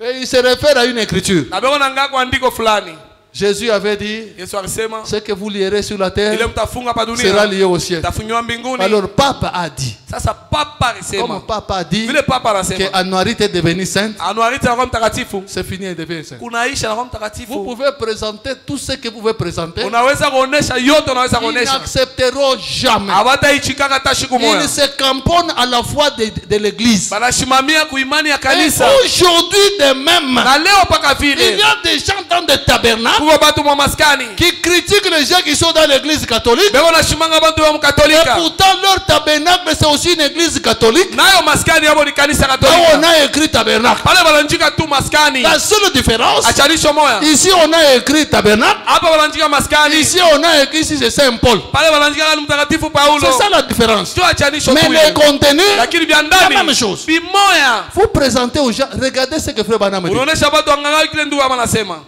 Et il se réfère à une écriture. Na bego nanga kwa andiko fulani. Jésus avait dit, Yesu alisema ce que vous lierez sur la terre ile mtafunga hapa sera dunia lié au ciel. tafunywa mbinguni. Alors, Papa a dit, Sasa papa alisema comme Papa a dit vile papa que anasema Anuarite est devenue sainte, anuarite na Roho Mtakatifu c'est fini, elle devient sainte. kunaisha na Roho Vous Mtakatifu. pouvez présenter tout ce que vous pouvez présenter. Unaweza kuonesha yote, unaweza Ils kuonesha. n'accepteront jamais. Hawataichikaka hata siku moja. Ils se camponnent à la foi de l'église. Banashimamia kuimani ya Et kanisa. aujourd'hui de même, Na leo paka il vile y a des gens dans des tabernacles kuko batu mwa maskani qui critiquent les gens qui sont dans l'église catholique. beko nashimanga bantu wa Et mkatolika, pourtant, leur tabernacle, c'est aussi une église catholique. nayo maskani yabo ni kanisa Là, on katolika. a écrit tabernacle. Pale bananjika tu maskani, La seule différence, achanisho moya. ici on a écrit tabernacle. Hapa bananjika maskani, Ici on a écrit, ici c'est Saint-Paul. pale bananjika kali mtakatifu Paulo. C'est ça la différence. Tu achanisho Mais tu. le contenu, Lakini vya la ndani même chose. bimoya. Vous présentez aux gens, regardez ce que Frère Branham dit. Unaonesha batu anganga kile ndugu ama nasema.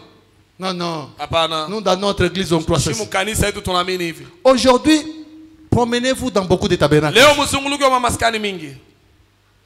Non, non. Hapana. Nous, dans notre église, on croit Shimu ceci. kanisa yetu tunaamini hivi. Aujourd'hui, promenez-vous dans beaucoup de tabernacles. Leo mzunguluko wa maskani mingi.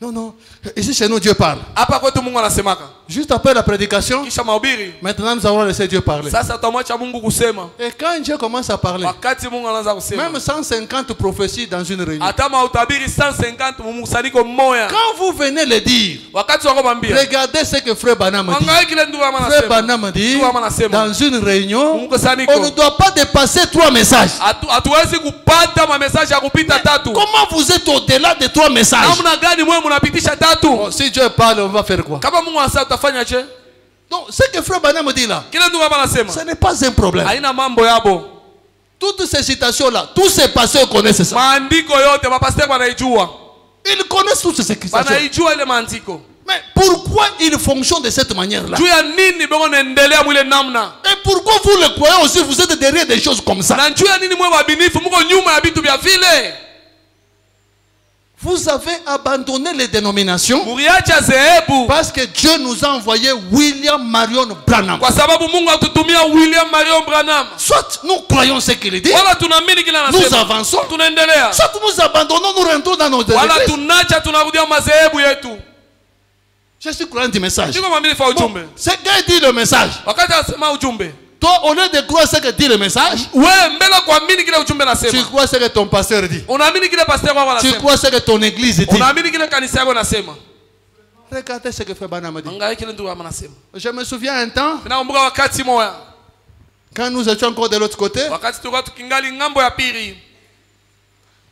Non, non. Ici, chez nous, Dieu parle. Hapa kwetu Mungu anasemaka. Juste après la prédication, Kisha mahubiri. maintenant, nous allons laisser Dieu parler. Sasa tutamwacha Mungu kusema. Et quand Dieu commence à parler, Wakati Mungu anaanza kusema. même 150 prophéties dans une réunion, Hata mautabiri 150 mumukusanyiko mmoja. quand vous venez le dire, Wakati wako bambia. regardez ce que Frère Branham dit. Angalia kile ndugu ama Frère anasema. Branham dit, Ndugu ama anasema. dans une réunion, Mkusanyiko. on ne doit pas dépasser 3 messages. Hatuwezi kupata mamesaje ya kupita tatu. Comment vous êtes au-delà de 3 messages? Namna gani mwe mnapitisha tatu? Bon, si Dieu parle, on va faire quoi? Kama Mungu anasema utafanya je? Donc, ce que Frère Branham dit là, Kile ndugu ama anasema. ce n'est pas un problème. Haina mambo yabo. Toutes ces citations-là, tous ces pasteurs connaissent ça. Maandiko yote mapasteur wanaijua. Ils connaissent toutes ces citations. Wanaijua ile maandiko. Mais pourquoi ils fonctionnent de cette manière-là? Juu ya nini bego naendelea mwile namna? Et pourquoi vous le croyez aussi, vous êtes derrière des choses comme ça? Na juu ya nini mwe wabinifu mko nyuma ya vitu vya vile? Vous avez abandonné les dénominations Muriacha zehebu parce que Dieu nous a envoyé William Marion Branham. kwa sababu Mungu atutumia William Marion Branham. Soit nous croyons ce qu'il dit, Wala tunaamini kila nous anasema. avançons. Tunaendelea. Soit nous abandonnons, nous rentrons dans nos Wala églises. tunacha tunarudia mazehebu yetu. Je suis croyant du message. Niko mwamini fa Bon, ujumbe. ce gars dit le message. Wakati anasema ujumbe. Toi, au lieu de croire ce que dit le message, Wewe mbele kuamini kile ujumbe tu nasema. crois ce que ton pasteur dit. Unaamini kile pastor wako Tu anasema. crois ce que ton église dit. Unaamini kile kanisa yako nasema. Regardez ce que Frère Branham dit. Angalia kile ndugu wangu anasema. Je me souviens un temps, Nakumbuka wakati moja. quand nous étions encore de l'autre côté, Wakati tulikuwa tukingali ngambo ya pili.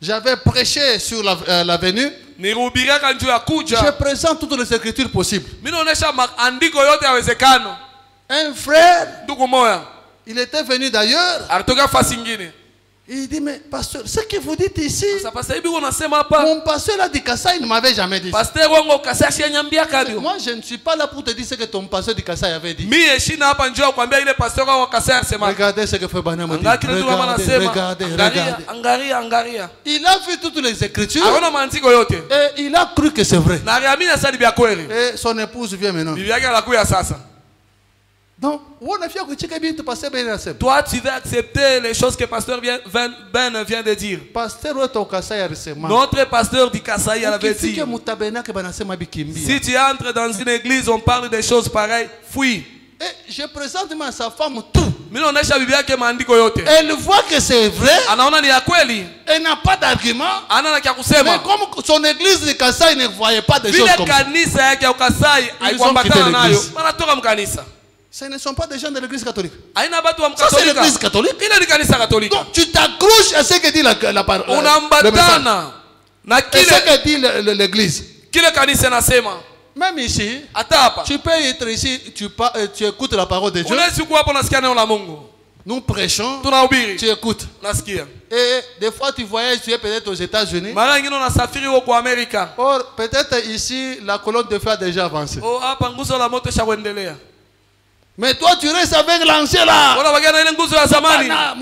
j'avais prêché sur l'avenue. Niruhubiria kanjuu ya Je kuja. présente toutes les écritures possibles. Mimi naonesha maandiko yote yawezekano. Un frère, Ndugu moja il était venu d'ailleurs. alitoka fasi nyingine. Il dit, mais pasteur, ce que vous dites ici, Sasa pastor hivi unasema hapa. mon pasteur là du Kassai, il ne m'avait jamais dit. Pastor wangu kasasi anyambia kadio. Moi, je ne suis pas là pour te dire ce que ton pasteur du Kassai avait dit. Mimi shina hapa njoo kuambia ile pastor wangu kasasi anasema. Regardez ce que Frère Branham dit. Angalia kile ndugu wangu Regardez, anasema. regardez, Angalia, regardez. angalia. Il a vu toutes les écritures Aona maandiko yote. et il a cru que c'est vrai. Na aliamini sasa ni vya kweli. Et son épouse vient maintenant. Bibi yake anakuja sasa. Donc, on a fait que bien te passer bien la Toi, tu vas accepter les choses que pasteur Ben vient de dire. pasteur au Kassai récemment. Notre pasteur du Kasaï avait dit, si tu entres dans une église, on parle des choses pareilles, fuis. Et je présente à sa femme tout. Mimi naonesha bibi yake maandiko yote. Elle voit que c'est vrai. Anaona ni ya kweli. Elle n'a pas d'argument. Ana na kia Mais kusema. comme son église de Kassai ne voyait pas de choses Vile comme ça. kanisa yake ya Kasai quitté haikuambatana nayo. l'église. Wanatoka mkanisa. Ce ne sont pas des gens de l'église catholique. Haina watu wa Ça, c'est mkatolika. l'église catholique. Ile ni kanisa katolika. Donc, tu t'accroches à ce que dit la parole. Le message. Unaambatana na Et ce kile que dit l'église. kile kanisa nasema. Même ici, Hata hapa. tu peux être ici, tu écoutes la parole de Dieu. Unaweza kuwa hapo nasikia neno la Mungu. Nous prêchons, Tunahubiri. tu écoutes. Nasikia. Et des fois, tu voyages, tu es peut-être aux États-Unis. Mara nyingine unasafiri huko Amerika. Or, peut-être ici, la colonne de feu a déjà avancé. Oh, hapa nguzo la moto ishaendelea. Mais toi, tu restes avec l'ancien là. Wala wagana ile nguzo ya zamani. Dans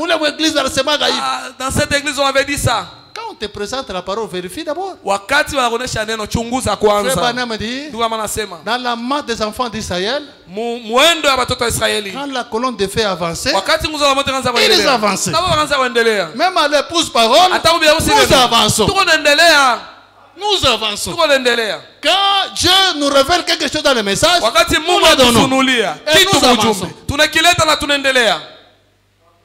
Dans cette église on avait dit ça. Quand on te présente la parole, vérifie d'abord. Wakati wanaonesha neno chunguza Frère kwanza. Branham dit, Ndugu kama nasema. dans la main des enfants d'Israël, Mwendo ya watoto wa Israeli. quand la colonne de feu avançait, Wakati nguzo la moto ikaanza ils kuendelea. avançaient. Nabo wakaanza kuendelea. Même à l'épouse parole, Hata ubi harusi nous avançons. Tuko naendelea. Nous avançons. Tuko naendelea. Quand Dieu nous révèle quelque chose dans le message, Wakati nous Mungu le donnons. atufunulia Et kitu nous avançons. mjumbe. Tunakileta na tunaendelea.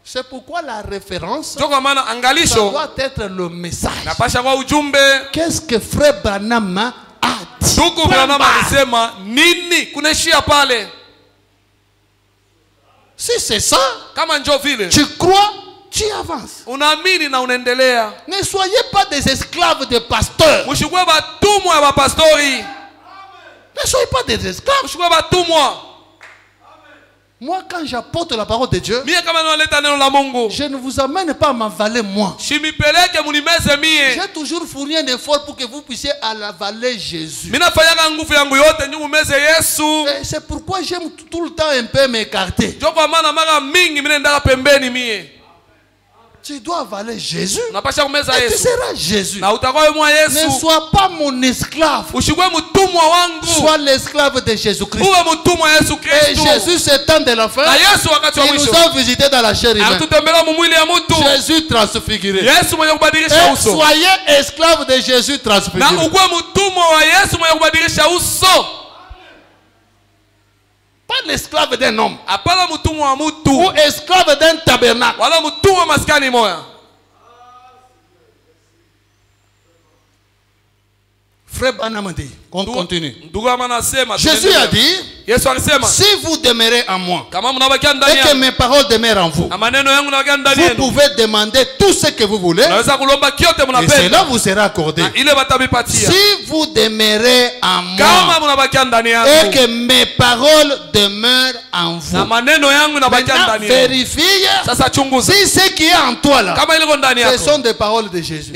C'est pourquoi la référence, Ndio kwa maana ça angalisho doit être le message. napasha kwa ujumbe. Qu'est-ce que Frère Branham a dit? Ndugu Branham alisema nini? Kunaishia pale. Si c'est ça, Kama njoo vile. tu crois, tu avances. Unaamini na unaendelea. Ne soyez pas des esclaves de pasteurs. Mshikwe batumwa ya mapastori. Ne soyez pas des esclaves. Mshikwe batumwa. Moi, quand j'apporte la parole de Dieu, Mie kama naleta neno la Mungu. je ne vous amène pas à m'avaler moi. Shimipeleke munimeze mie. J'ai toujours fourni un effort pour que vous puissiez avaler Jésus. Mina fanyaka nguvu yangu yote nyu mumeze Yesu. Et c'est pourquoi j'aime tout le temps un peu m'écarter. Ndio kwa maana mara mingi mimi ndaka pembeni mie. Tu dois avaler Jésus. Unapasha kumeza Et tu Yesu. seras Jésus. Na utakuwa wewe mwa Ne Yesu. sois pas mon esclave. Ushikwe mtumwa wangu. Sois l'esclave de Jésus-Christ. Uwe mtumwa wa Yesu Et Kristo. Jésus, ce temps de la fin, Na Yesu wakati wa il nous mwisho. a visités dans la chair humaine. Alitutembelea mumwili ya mtu. Jésus transfiguré. Yesu mwenye kubadilisha Et uso. soyez esclaves de Jésus Na transfiguré. ukuwe mtumwa wa Yesu mwenye kubadilisha uso. Pas l'esclave d'un homme. Hapana mtumwa wa mtu. Ou esclave d'un tabernacle. Wala mtumwa maskani moya. Frère Branham dit, on continue. Jésus a dit, si vous demeurez en moi et que mes paroles demeurent en vous, vous pouvez demander tout ce que vous voulez et cela vous sera accordé. Si vous demeurez en moi et que mes paroles demeurent en vous, maintenant vérifiez si ce qui est en toi là, ce sont des paroles de Jésus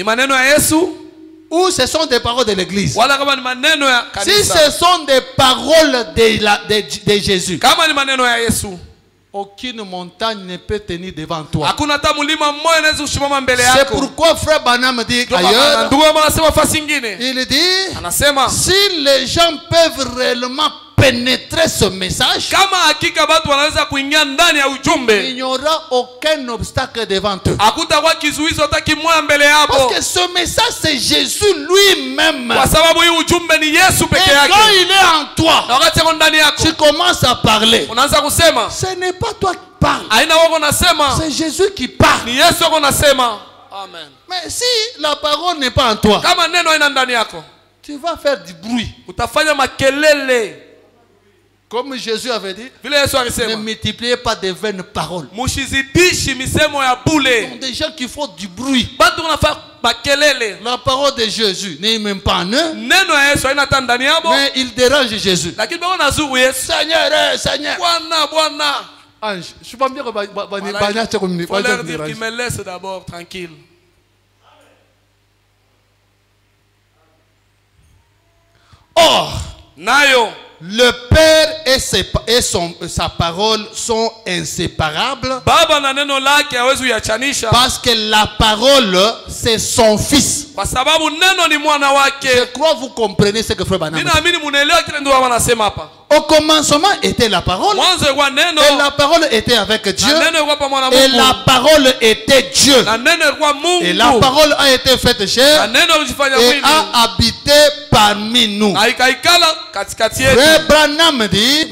ou ce sont des paroles de l'église. Si ce sont des paroles de Jésus, aucune montagne ne peut tenir devant toi. C'est pourquoi Frère Branham dit ailleurs, il dit, si les gens peuvent réellement pénétrer ce message, il n'y aura aucun obstacle devant eux. Parce que ce message, c'est Jésus lui-même. Et quand il est en toi, tu commences à parler. Ce n'est pas toi qui parles, c'est Jésus qui parle. Amen. Mais si la parole n'est pas en toi, tu vas faire du bruit. Comme Jésus avait dit, ne multipliez pas de vaines paroles. Ce sont des gens qui font du bruit. La parole de Jésus n'est même pas en eux, mais ils dérangent Jésus. Seigneur, Seigneur. Ange, je suis pas bien. Il faut leur dire qu'ils me laissent d'abord tranquille. Or, le Père et sa parole sont inséparables. Parce que la parole, c'est son Fils. Je crois que vous comprenez ce que Frère Branham dit. Au commencement était la parole. Et la parole était avec Dieu. Et la parole était Dieu. Et la parole a été faite chair et a habité parmi nous. Frère Branham dit,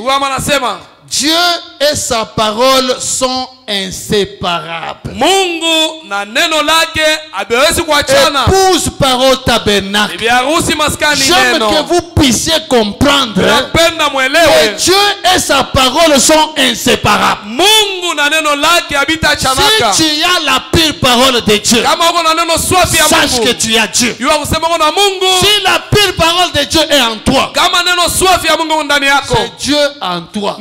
Dieu et sa parole sont inséparables. Épouse parole tabernacle. J'aime que vous puissiez comprendre que Dieu et sa parole sont inséparables. Si tu as la pire parole de Dieu, sache que tu as Dieu. Si la pire parole de Dieu est en toi, c'est Dieu en toi.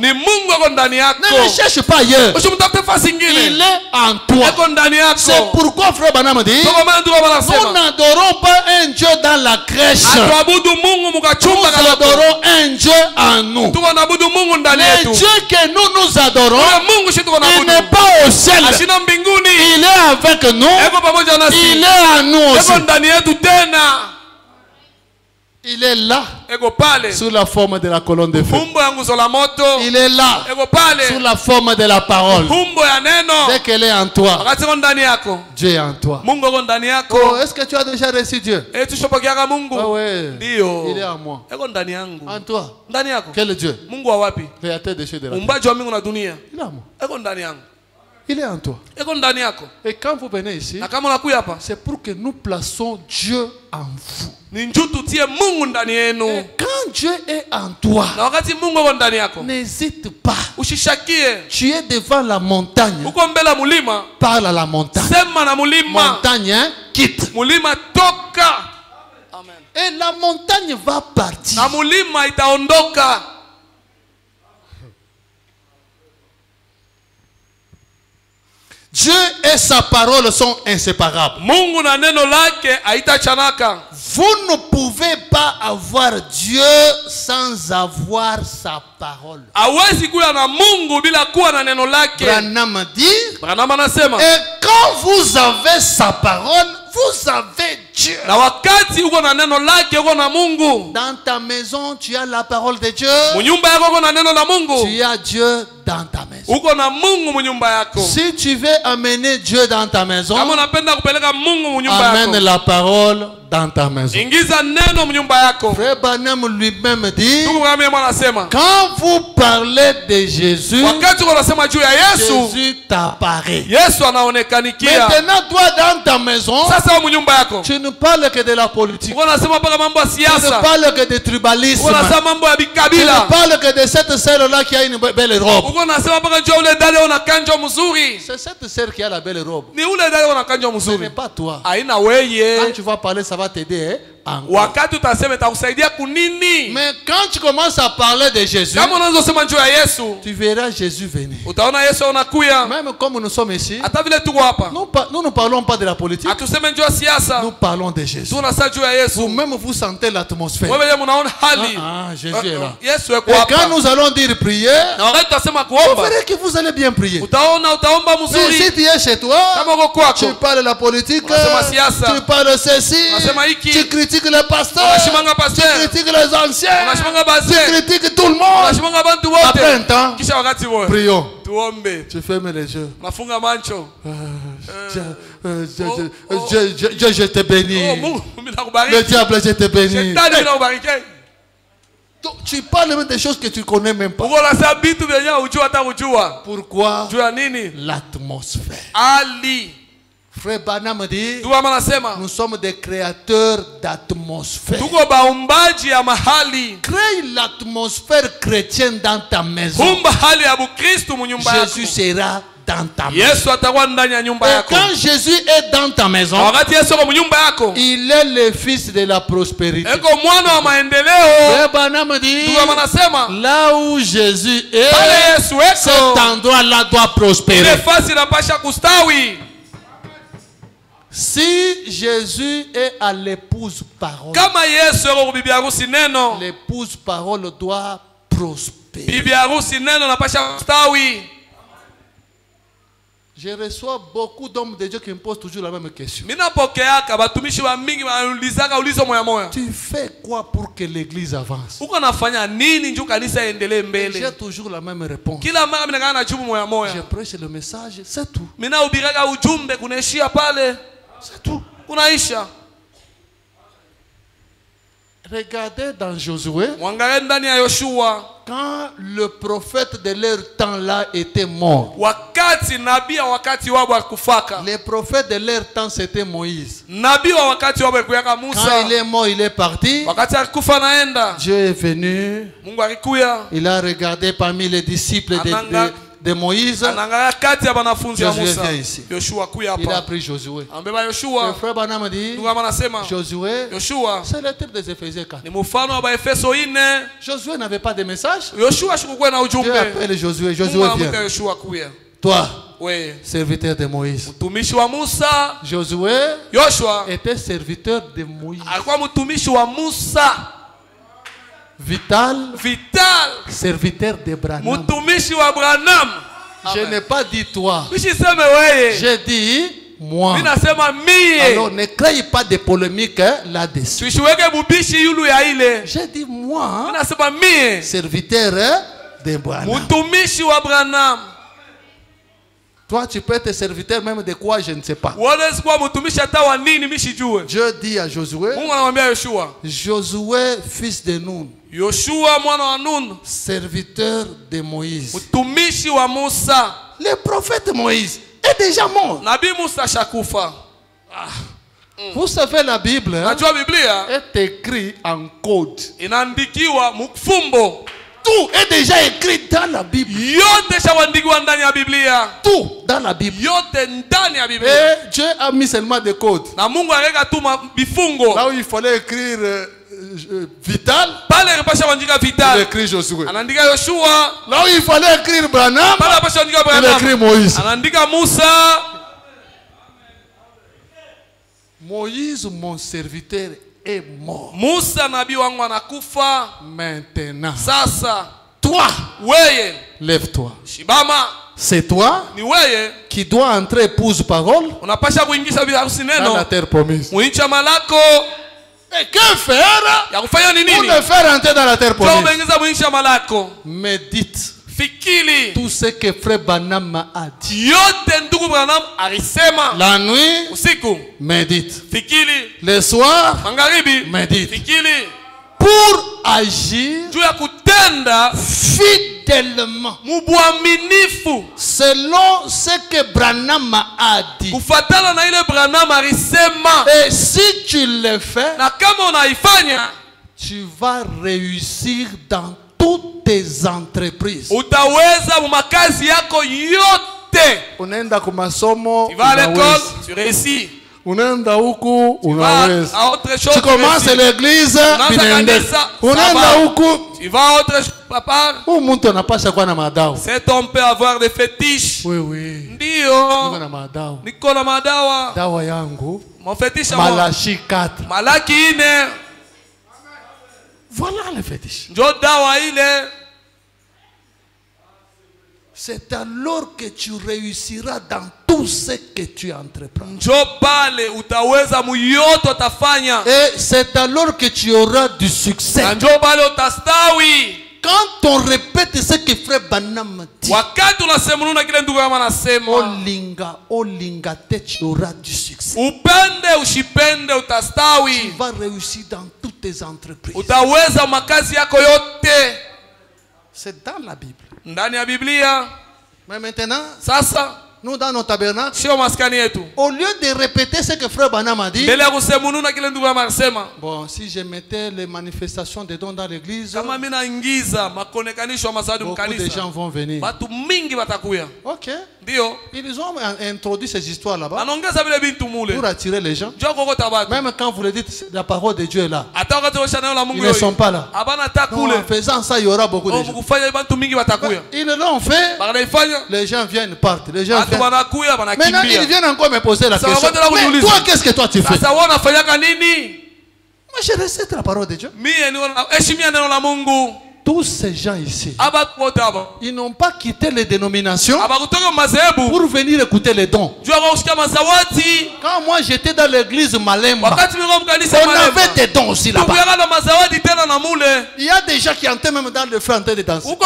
Ne le cherche pas ailleurs. Il est en toi. C'est pourquoi Frère Branham dit, nous n'adorons pas un Dieu dans la crèche. Nous adorons un Dieu en nous. Le Dieu que nous adorons, il n'est pas au ciel. Il est avec nous. Il est en nous aussi. Il est là sous la forme de la colonne de feu. Il est là sous la forme de la parole. Dès qu'elle est en toi, Dieu est en toi. Oh, est-ce que tu as déjà reçu Dieu? Oh, ouais. Il est en moi. En toi. Quel Dieu? Créateur des cieux de la terre. Il est en moi. Il est en toi. Et quand vous venez ici, c'est pour que nous plaçons Dieu en vous. Et quand Dieu est en toi, n'hésite pas. Tu es devant la montagne. Parle à la montagne. Montagne, hein, quitte. Et la montagne va partir. Dieu et sa parole sont inséparables. Vous ne pouvez pas avoir Dieu sans avoir sa parole. Branham dit, et quand vous avez sa parole, vous avez Dieu. Dans ta maison, tu as la parole de Dieu. Tu as Dieu dans ta maison. Uko na Mungu mu nyumba yako. Si tu veux amener Dieu dans ta maison, kama unapenda kupeleka Mungu mu nyumba yako, amène la parole dans ta maison. Ingiza neno mu nyumba yako. Frère Branham lui-même dit, quand vous parlez de Jésus, Jésus t'apparaît. Maintenant toi dans ta maison, tu ne parles que de la politique, tu ne parles que de tribalisme, tu ne parles que de cette sœur-là qui a une belle robe. C'est cette sœur qui a la belle robe. Ce n'est pas toi. Quand tu vas parler, ça va t'aider. Mais quand tu commences à parler de Jésus, tu verras Jésus venir. Même comme nous sommes ici, nous ne parlons pas de la politique, nous parlons de Jésus. Vous-même vous sentez l'atmosphère. Jésus est là. Et quand nous allons dire prier, vous verrez que vous allez bien prier. Mais si tu es chez toi, tu parles de la politique, tu parles de ceci, tu critiques les pasteurs, tu critiques les anciens, tu critiques tout le monde. Après un temps, prions. Tu fermes les yeux. Je te bénis. Le diable, je te bénis. Tu parles même des choses que tu ne connais même pas. Pourquoi? L'atmosphère. Frère Branham dit, nous sommes des créateurs d'atmosphère. Crée l'atmosphère chrétienne dans ta maison. Jésus sera dans ta maison. Et quand Jésus est dans ta maison, il est le fils de la prospérité. Frère Branham dit, là où Jésus est, cet endroit-là doit prospérer. Si Jésus est à l'épouse parole, l'épouse parole doit prospérer. Je reçois beaucoup d'hommes de Dieu qui me posent toujours la même question. Tu fais quoi pour que l'église avance? J'ai toujours la même réponse. Je prêche le message, c'est tout. C'est tout. Regardez dans Josué, quand le prophète de leur temps là était mort, le prophète de leur temps c'était Moïse. Quand il est mort, il est parti. Dieu est venu. Il a regardé parmi les disciples de Moïse. Josué vient ici. Il a pris Josué. Le frère Branham dit, Josué, c'est le type des Éphésiens 4. Josué n'avait pas de message. Dieu appelle Josué. Josué vient. Toi, serviteur de Moïse. Josué était serviteur de Moïse. Vital, serviteur de Branham. Je n'ai pas dit toi. J'ai dit moi. Alors ne crée pas de polémique là-dessus. J'ai dit moi, serviteur de Branham. Toi, tu peux être serviteur même de quoi, je ne sais pas. Dieu dit à Josué, Josué, fils de Nun, serviteur de Moïse. Le prophète Moïse est déjà mort. Vous savez, la Bible est écrite en code. Tout est déjà écrit dans la Bible. Tout dans la Bible. Et Dieu a mis seulement des codes. Là où il fallait écrire Vital, il écrit Josué. Là où il fallait écrire Branham, il écrit Moïse. Moïse, mon serviteur, est mort. Maintenant, toi, lève-toi. C'est toi qui dois entrer épouse parole dans la terre promise. Et que faire pour le faire entrer dans la terre promise? Médite, Fikili. Tout ce que frère Branham a dit. Yote ndugu Branham alisema. La nuit, usiku, médite. Fikili. Le soir, magharibi, médite. Fikili. Pour agir juu ya kutenda fidèlement mubwaminifu selon ce que Branham a dit. Kufatana na ile Branham alisema. Et si tu le fais, na kama unaifanya, tu vas réussir dans toutes tes entreprises. Utaweza mu makazi yako yote. Unaenda kwa masomo, tu vas à l'école, tu réussis. Unaenda huku, unaweza. Tu commences l'église, unaenda huku. Tu vas à autre chose, papa. Mtu anapasha kuwa na madao. Cet homme peut avoir des fétiches. Oui, oui. Ndio. Niko na madao. Niko na madawa. Dawa yangu. Mon fétiche Malachi 4. Malaki 4. Voilà le fétiche. Njo dawa ile. C'est alors que tu réussiras dans tout ce que tu entreprends. Et c'est alors que tu auras du succès. Quand on répète ce que frère Branham dit, Olinga, tu auras du succès. Tu vas réussir dans toutes tes entreprises. C'est dans la Bible. Ndani ya Biblia. Mais maintenant, sasa nous dans nos tabernacles, sio maskani yetu, au lieu de répéter ce que frère Branham a dit, bon, si je mettais les manifestations des dons dans l'église, beaucoup de gens vont venir. Ok. Ils ont introduit ces histoires là-bas pour attirer les gens. Même quand vous le dites, la parole de Dieu est là, ils ne sont pas là. Non, en faisant ça, il y aura beaucoup de gens. Ils l'ont fait. Les gens viennent, partent. Les gens viennent. Maintenant, ils viennent encore me poser la question. Mais toi, qu'est-ce que toi tu fais? Moi, je recite la parole de Dieu. Tous ces gens ici, ils n'ont pas quitté les dénominations pour venir écouter les dons. Quand moi j'étais dans l'église Malemba, on avait des dons aussi là-bas. Il y a des gens qui entraient même dans le feu en train de danser. Ils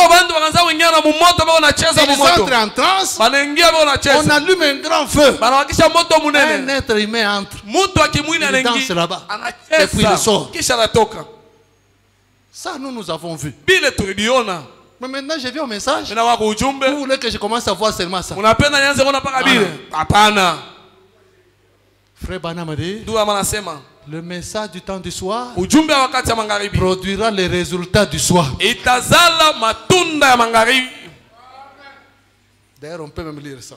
entrent en transe, on allume un grand feu. Un être humain entre. Il danse là-bas. Et puis il sort. Ça, nous avons vu. Mais maintenant, je viens au message. Vous voulez que je commence à voir seulement ça? Frère Branham dit, le message du temps du soir produira les résultats du soir. D'ailleurs, on peut même lire ça.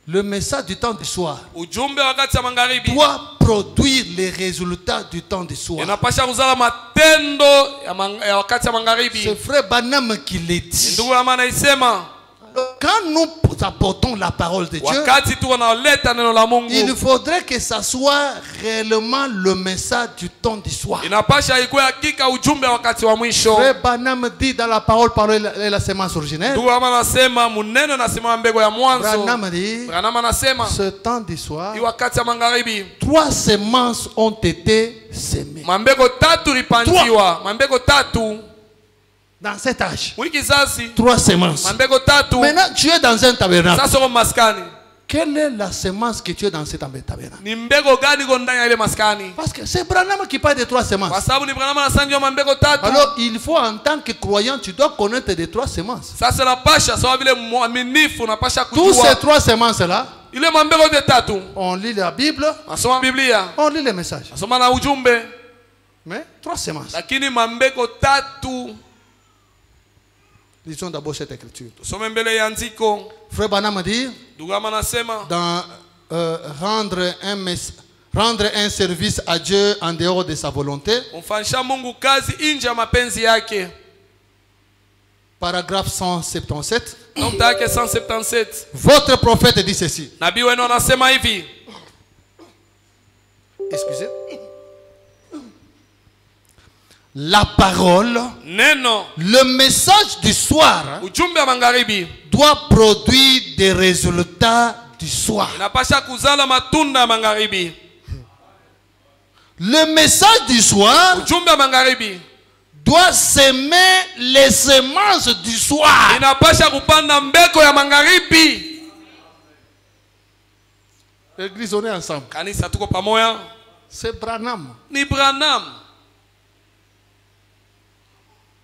Le message du temps du soir doit produire les résultats du temps du soir. C'est frère Branham qui l'a dit. Quand nous apportons la parole de Dieu, il faudrait que ça soit réellement le message du temps du soir. Frère Branham dit dans la parole par la semence originelle, Branham dit, ce temps du soir, 3 semences ont été semées. Dans cet âge, 3 semences. Maintenant, tu es dans un tabernacle. Quelle est la semence que tu es dans cet tabernacle? Parce que c'est Branham qui parle de 3 semences. Alors, il faut en tant que croyant, tu dois connaître les 3 semences. Tous ces 3 semences-là, on lit la Bible, on lit les messages. Mais 3 semences. Lisons d'abord cette écriture. Frère Branham dit, dans rendre un service à Dieu en dehors de sa volonté. Paragraphe 177. Votre prophète dit ceci. Excusez. La parole, le message du soir doit produire des résultats du soir. Le message du soir doit s'aimer les semences du soir. Inapasha kupanda mbeko ya magharibi. L'église, on est ensemble. Kanisa tuko pamoja. C'est Branham. Ni Branham.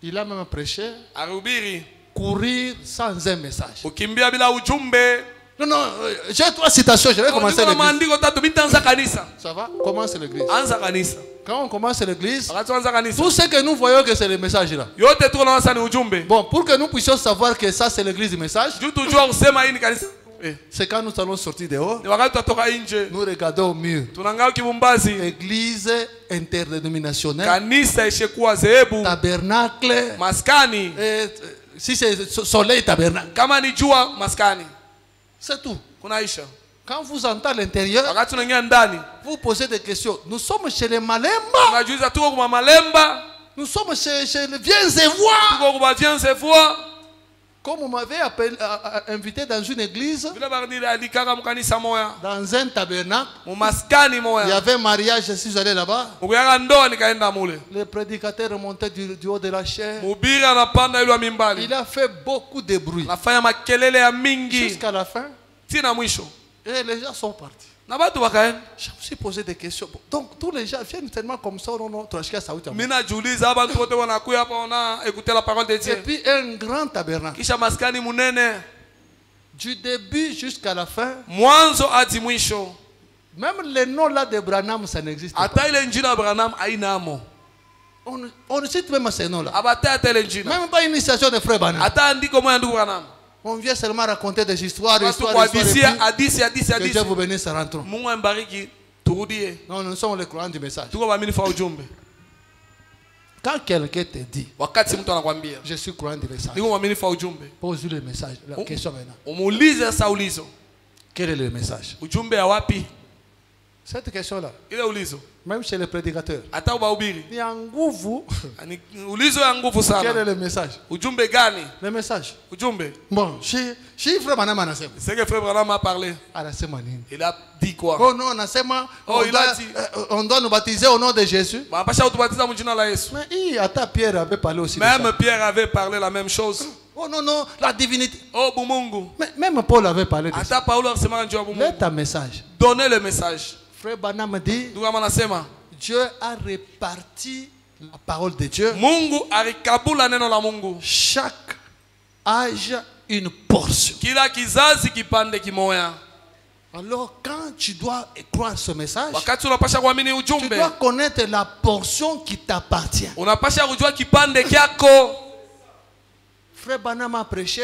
Il a même prêché. Arubiri. Courir sans un message. Ukimbia bila ujumbe. Non, non, j'ai 3 citations, je vais commencer l'église. Ça va? Commence l'église. Quand on commence l'église, tout ce que nous voyons que c'est le message là. Bon, pour que nous puissions savoir que ça c'est l'église du message, c'est quand nous allons sortir dehors, nous regardons au mur. Église interdénominationnelle, tabernacle, si c'est soleil tabernacle. C'est tout. Quand vous entrez à l'intérieur, vous posez des questions. Nous sommes chez les Malemba. Nous sommes chez les viens et vois. Comme on m'avait invité dans une église, dans un tabernacle, il y avait un mariage, je suis allé là-bas. Le prédicateur remontait du haut de la chaise. Il a fait beaucoup de bruit. Jusqu'à la fin. Et les gens sont partis. Je me suis posé des questions. Donc tous les gens viennent tellement comme ça. Et puis un grand tabernacle. Du début jusqu'à la fin. Même le nom là de Branham, ça n'existe pas. On ne cite même ces noms là. Même pas une initiation de frère Branham. On vient seulement raconter des histoires, que Dieu vous bénisse et rentrons. Non, nous sommes les croyants du message. Quand quelqu'un te dit, je suis croyant du message, pose-lui le message, la question maintenant. Quel est le message? Cette question-là, même chez les prédicateurs, il y a un goût. Quel est le message? Le message. Bon, si Frère Branham a parlé, il a dit quoi? Oh non, on doit nous baptiser au nom de Jésus. Mais Pierre avait parlé aussi. Même Pierre avait parlé la même chose. Oh non, non, la divinité. Oh, Bumungu. Mais même Paul avait parlé de ça. Mets ta message. Donnez le message. Frère Branham dit, Dieu a réparti la parole de Dieu. Chaque âge une portion. Alors quand tu dois croire ce message, tu dois connaître la portion qui t'appartient. Frère Branham a prêché,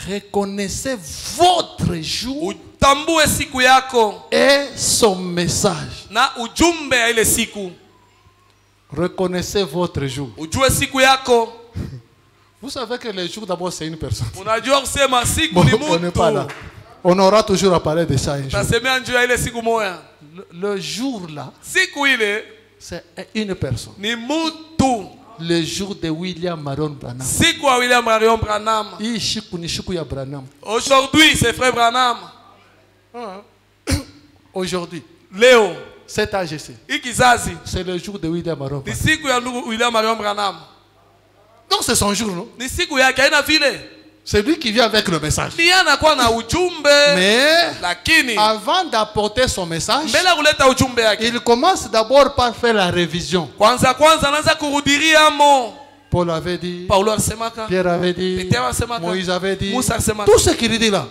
reconnaissez votre jour et son message. Reconnaissez votre jour. Vous savez que le jour d'abord c'est une personne. Bon, on n'est pas là. On aura toujours à parler de ça un jour. Le jour là, c'est une personne. Le jour de William Marion Branham. Aujourd'hui, c'est frère Branham. Aujourd'hui, Léo, cet âge ici, c'est le jour de William Marion Branham. Donc c'est son jour, non? C'est lui qui vient avec le message. Mais avant d'apporter son message, il commence d'abord par faire la révision. Paul avait dit, Pierre avait dit, Moïse avait dit, tout ce qu'il dit là,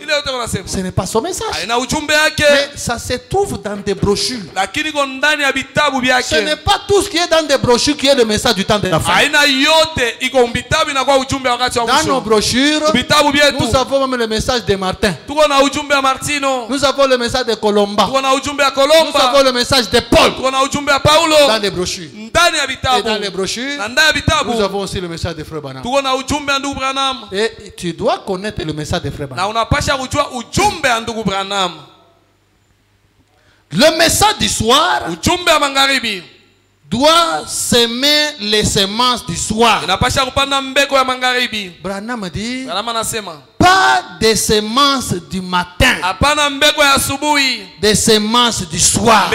ce n'est pas son message. Mais ça se trouve dans des brochures. Ce n'est pas tout ce qui est dans des brochures qui est le message du temps de la fin. Dans nos brochures, nous avons même le message de Martin. Nous avons le message de Colomba. Nous avons le message de Paul. Dans les brochures. Et dans les brochures, nous avons aussi le message de Frère Branham. Et tu dois connaître le message de Frère Branham. Le message du soir doit s'aimer les semences du soir. Branham dit, pas des semences du matin, des semences du soir.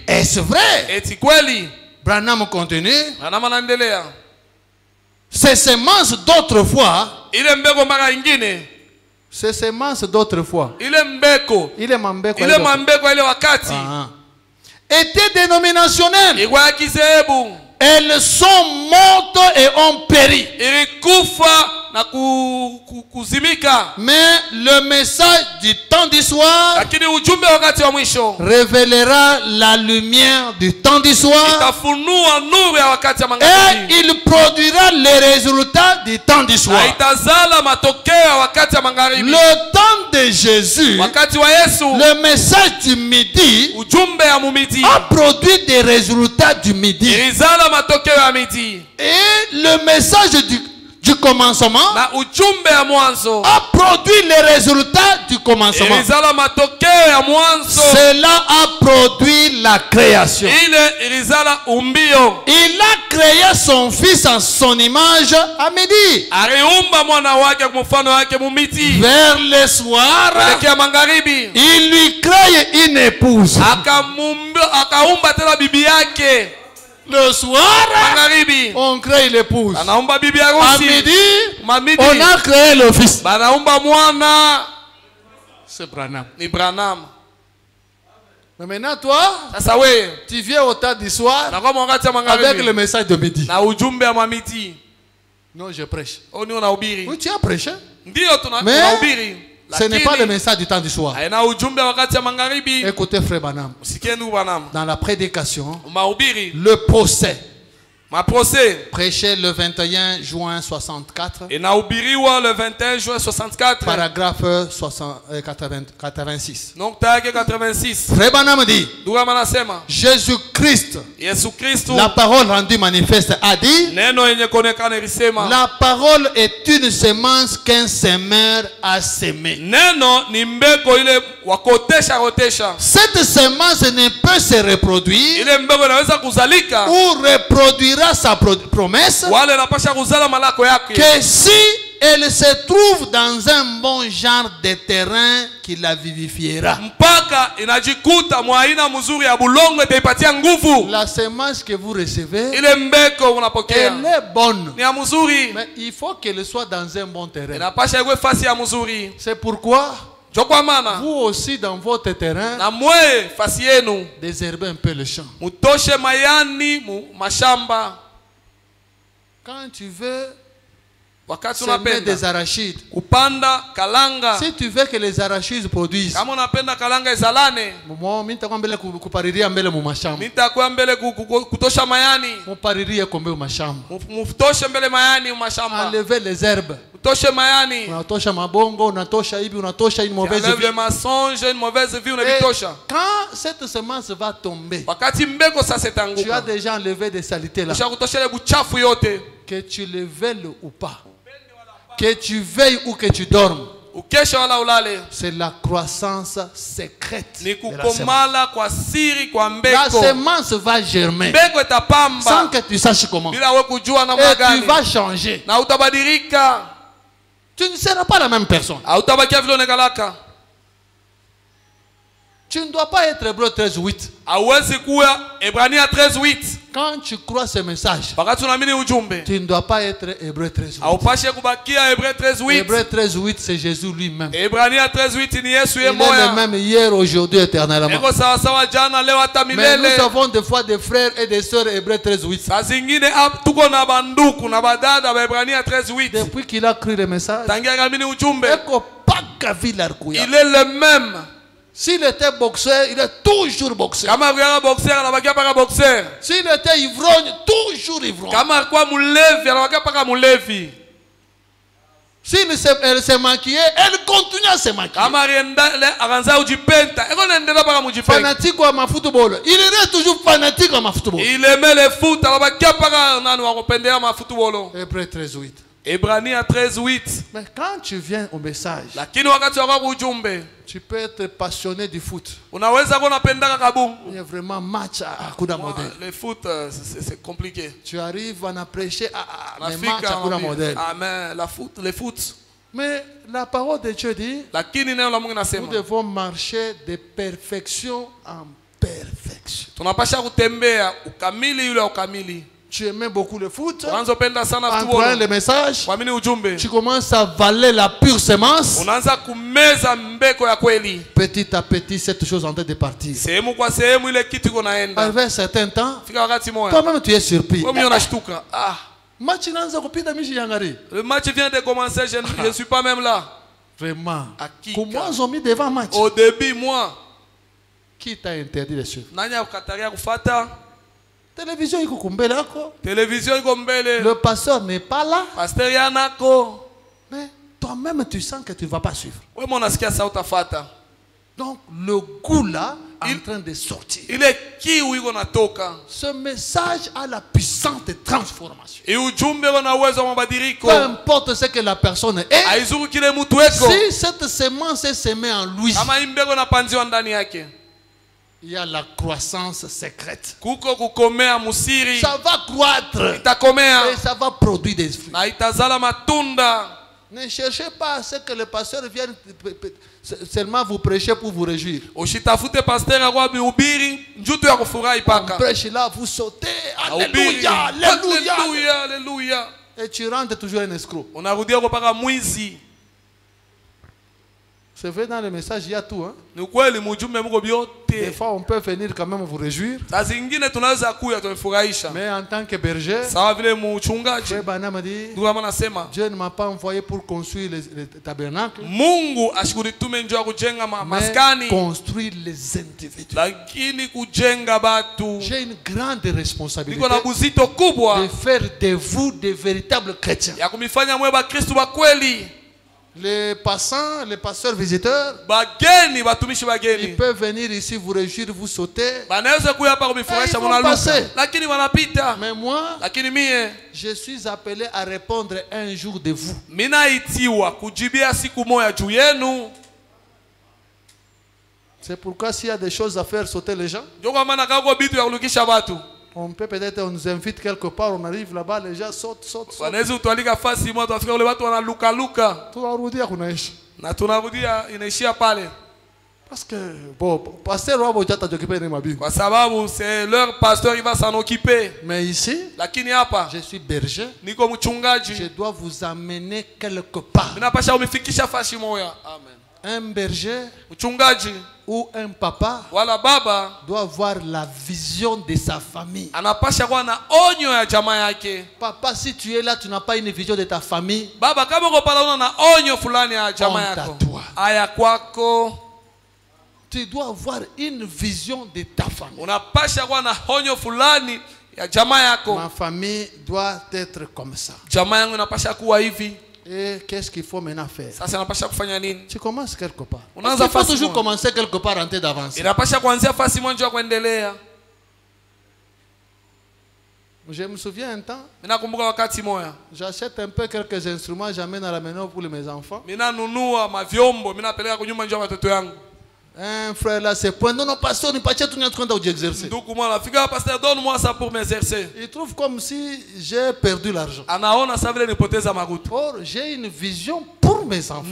Est-ce vrai? Branham continue. Branham anaendelea. Ces semences d'autrefois. Ile mbeko mara ingine. Ces semences d'autrefois. Ile mbeko. Ile mambeko. Ile mambeko ile wakati. Étaient dénominationnelles. Igwa kizebu. Elles sont mortes et ont péri. Ilikufa na kuzimika. Mais le message du temps du soir lakini ujumbe wakati wa mwisho révélera la lumière du temps du soir. Itafunua nuru ya wakati wa magharibi. Et il produira les résultats du temps du soir. Itazala matokeo ya wakati wa magharibi. Le temps de Jésus, wakati wa Yesu, le message du midi ujumbe ya mumidi a produit des résultats du midi. Ilizala matokeo ya midi. Et le message du commencement na ujumbe ya mwanzo a produit les résultats du commencement. Ilizala matokeo ya mwanzo. Cela a produit la création. Ile ilizala umbio. Il a créé son fils en son image à midi. Aliumba mwana wake kwa mfano wake mumiti. Vers le soir, elekea magharibi, il lui crée une épouse. Akaumba tena bibi yake. Le soir, magharibi, on crée l'épouse. Anaumba bibi harusi. À midi, on a créé le fils. Banaumba mwana. C'est Branham. Ni Branham. Mais maintenant toi, sasa wewe, tu viens au temps du soir avec avec le message de midi. Na ujumbe wa midi. Non, je prêche. Oui, tu as prêché. Ndio tunahubiri. Ce n'est pas le message du temps du soir. Écoutez frère Branham. Dans la prédication, le procès prêché le 21 juin 64. Et le 21 juin 64. Paragraphe 86. Donc 86. Frère Branham dit, Jésus-Christ, la parole rendue manifeste a dit, la parole est une semence qu'un semeur a semée. Cette semence ne peut se reproduire ou reproduira sa promesse que si elle se trouve dans un bon genre de terrain qui la vivifiera. La semence que vous recevez, elle est bonne, mais il faut qu'elle soit dans un bon terrain. C'est pourquoi vous aussi dans votre terrain, désherbez un peu le champ. Quand tu veux semer des arachides, si tu veux que les arachides produisent, enlevez les herbes. Enlève le mensonge, une mauvaise vie, quand cette semence va tomber, tu as déjà enlevé des saletés là. Que tu le veuilles ou pas, que tu veilles ou que tu dormes, c'est la croissance secrète de la semence. La semence va germer sans que tu saches comment. Et tu vas changer. Tu ne seras pas la même personne. Tu ne dois pas être Hébreu 13:8. Quand tu crois ce message, tu ne dois pas être Hébreu 13:8. Hébreu 13:8, c'est Jésus lui-même. Il est le même hier, aujourd'hui, éternellement. Mais nous avons des fois des frères et des sœurs Hébreu 13:8. Depuis qu'il a cru le message, il est le même. S'il était boxeur, il est toujours boxeur. S'il était ivrogne, toujours ivrogne. S'il se maquillait, elle continue à se maquiller. Fanatique à football. Il est toujours fanatique à football. Il aimait le foot. Hébreu 13:8. Hébrania 13:8. Mais quand tu viens au message, tu peux être passionné du foot. Il y a vraiment match à coup de modèle. Le foot, c'est compliqué. Tu arrives à prêcher à match à coup de modèle. Amen. Le foot. Mais la parole de Dieu dit, nous devons marcher de perfection en perfection. perfection. Tu aimais beaucoup le foot. En croyant le message, tu commences à avaler la pure semence. Petit à petit, cette chose est en train de partir. Arrivé un certain temps, toi-même tu es surpris. Le match vient de commencer, je ne suis pas même là. Vraiment. Comment ils ont mis devant match? Au début, moi. Qui t'a interdit de suivre? Télévision le pasteur n'est pas là. Mais toi-même tu sens que tu ne vas pas suivre. Donc le goût là est en train de sortir. Ce message a la puissance de transformation. Peu importe ce que la personne est, si cette semence est semée en lui, il y a la croissance secrète. Ça va croître et ça va produire des fruits. Ne cherchez pas à ce que le pasteur vienne seulement vous prêcher pour vous réjouir. On prêche là, vous sautez. Alléluia, alléluia, alléluia. Et tu rentres toujours un escroc. C'est vrai, dans le message, il y a tout. Hein? Des fois, on peut venir quand même vous réjouir. Mais en tant que berger, Dieu ne m'a pas envoyé pour construire le tabernacle, mais construire les individus. J'ai une grande responsabilité de faire de vous des véritables chrétiens. Les passants, les pasteurs visiteurs, ils peuvent venir ici vous réjouir, vous sauter. Ils vont passer. Mais moi, je suis appelé à répondre un jour de vous. C'est pourquoi s'il y a des choses à faire sauter les gens, on peut peut-être, on nous invite quelque part, on arrive là-bas, les gens sautent. Parce que, bon, pasteur c'est leur pasteur, il va s'en occuper. Mais ici, je suis berger, je dois vous amener quelque part. Un berger ou un papa doit avoir la vision de sa famille. Papa, si tu es là, tu n'as pas une vision de ta famille. Tu dois avoir une vision de ta famille. Ma famille doit être comme ça. Et qu'est-ce qu'il faut maintenant faire? Tu commences quelque part. Il faut toujours commencer quelque part en tête d'avancer. Je me souviens un temps, j'achète un peu quelques instruments, j'amène à la maison pour mes enfants. Un frère là c'est point. Non, pasteur, tu es en train d'exercer. Donne-moi ça pour m'exercer. Il trouve comme si j'ai perdu l'argent. Or, j'ai une vision pour mes enfants.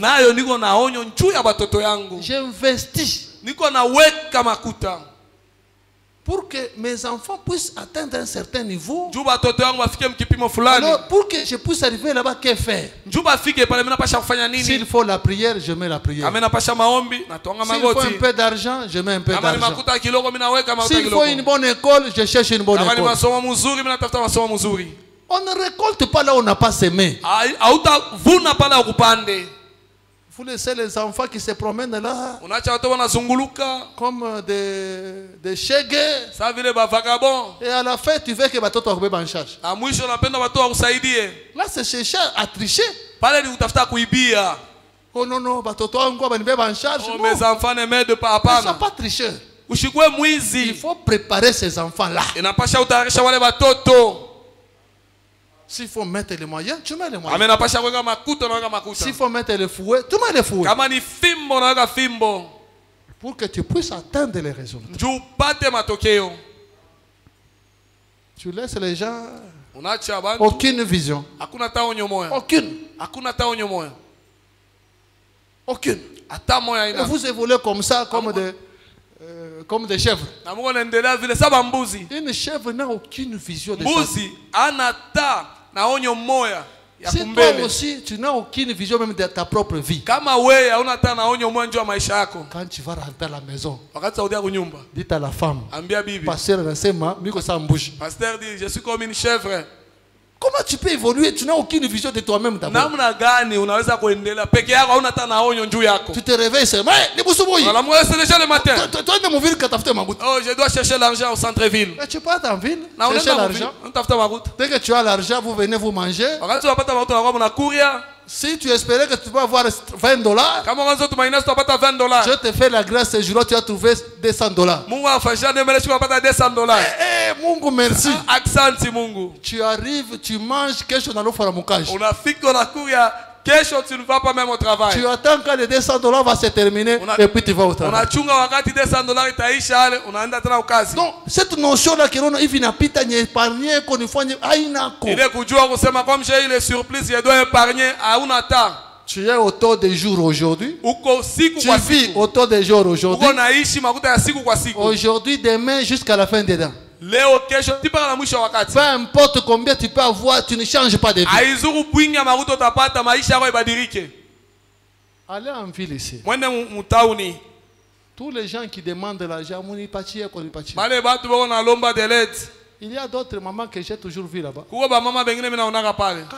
J'investis pour que mes enfants puissent atteindre un certain niveau. Alors, pour que je puisse arriver là-bas, que faire? S'il faut la prière, je mets la prière. S'il faut un peu d'argent, je mets un peu d'argent. S'il faut une bonne école, je cherche une bonne école. On ne récolte pas là où on n'a pas semé. Vous laissez les enfants qui se promènent là comme des chègues. Et à la fin, tu veux que Batoto soit en charge. Là, c'est chercher à tricher. Oh non, Batoto soit en charge. Oh, mes enfants ne m'aident pas. Ils ne sont pas tricheurs. Il faut préparer ces enfants-là. S'il faut mettre les moyens, tu mets les moyens. S'il faut mettre les fouets, tu mets les fouets. Pour que tu puisses atteindre les résultats. Tu laisses les gens aucune vision. Aucune. Et vous évoluez comme ça, comme comme des chèvres. Une chèvre n'a aucune vision de ça. Si toi aussi, tu n'as aucune vision même de ta propre vie. Quand tu vas rentrer à la maison, dis à la femme, pasteur dit, je suis comme une chèvre. Comment tu peux évoluer? Tu n'as aucune vision de toi-même d'abord. Tu te réveilles, c'est vrai. C'est déjà le matin. Oh, je dois chercher l'argent au centre-ville. Tu pars en ville, chercher l'argent. Dès que tu as l'argent, vous venez vous manger. Si tu espérais que tu vas avoir $20, je te fais la grâce ce jour-là, tu as trouvé $200. Mungu, merci. Tu arrives, tu manges, quelque chose dans l'eau faramukage. Tu ne vas pas même au travail. Tu attends quand les $200 va se terminer et puis tu vas au travail. Donc, cette notion-là que l'on a épargné, tu es autour des jours aujourd'hui. Tu vis autour des jours aujourd'hui. Aujourd'hui, demain, jusqu'à la fin des temps. Peu importe combien tu peux avoir, tu ne changes pas de vie. Allez en ville ici. Tous les gens qui demandent de l'argent, il y a d'autres mamans que j'ai toujours vues là-bas. Quand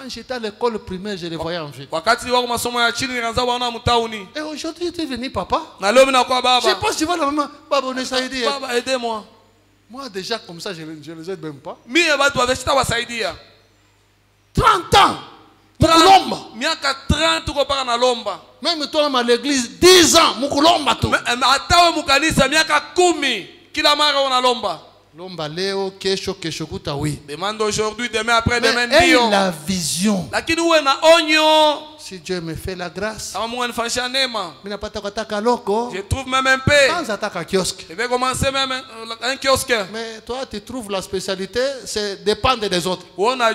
j'étais à l'école primaire, je les voyais en ville. Et aujourd'hui, tu es venu, papa. Je pense que tu vois la maman. Baba, aidez-moi. Moi, déjà, comme ça, je ne les aide même pas. 30 ans. Même toi, à l'église, 10 ans. Lomba leo, kesho, kesho kuta, oui. Demande aujourd'hui, demain, après, demain, et la vision. Si Dieu me fait la grâce, je trouve même un peu. Je vais commencer même un kiosque. Mais toi, tu trouves la spécialité, c'est dépendre des autres. Non, il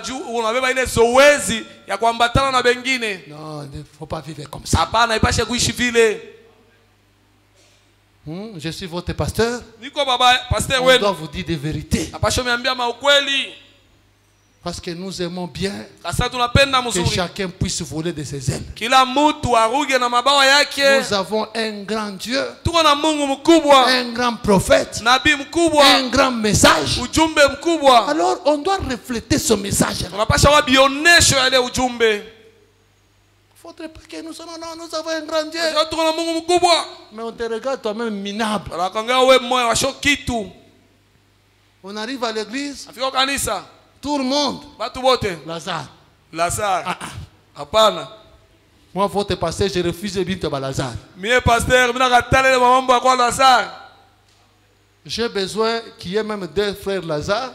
ne faut pas vivre comme ça. Je suis votre pasteur. On doit vous dire des vérités. Parce que nous aimons bien que chacun puisse voler de ses ailes. Nous avons un grand Dieu, un grand prophète, un grand message. Alors on doit refléter ce message. Il ne faudrait pas que nous soyons, non, nous avons un grand Dieu. Mais on te regarde toi-même minable. On arrive à l'église. Tout le monde. Lazare. Moi, votre pasteur, je refuse de dire Lazare. J'ai besoin qu'il y ait même 2 frères Lazare.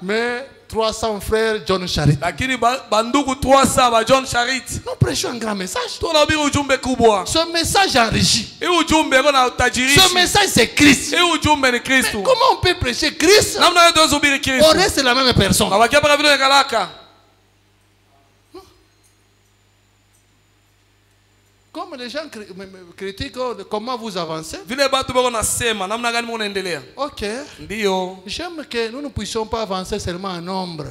Mais 300 frères John Charit. Nous prêchons un grand message. Ce message enrichit. Ce message c'est Christ. Mais comment on peut prêcher Christ? On reste la même personne. Comme les gens critiquent comment vous avancez. Ok. J'aime que nous ne puissions pas avancer seulement en nombre.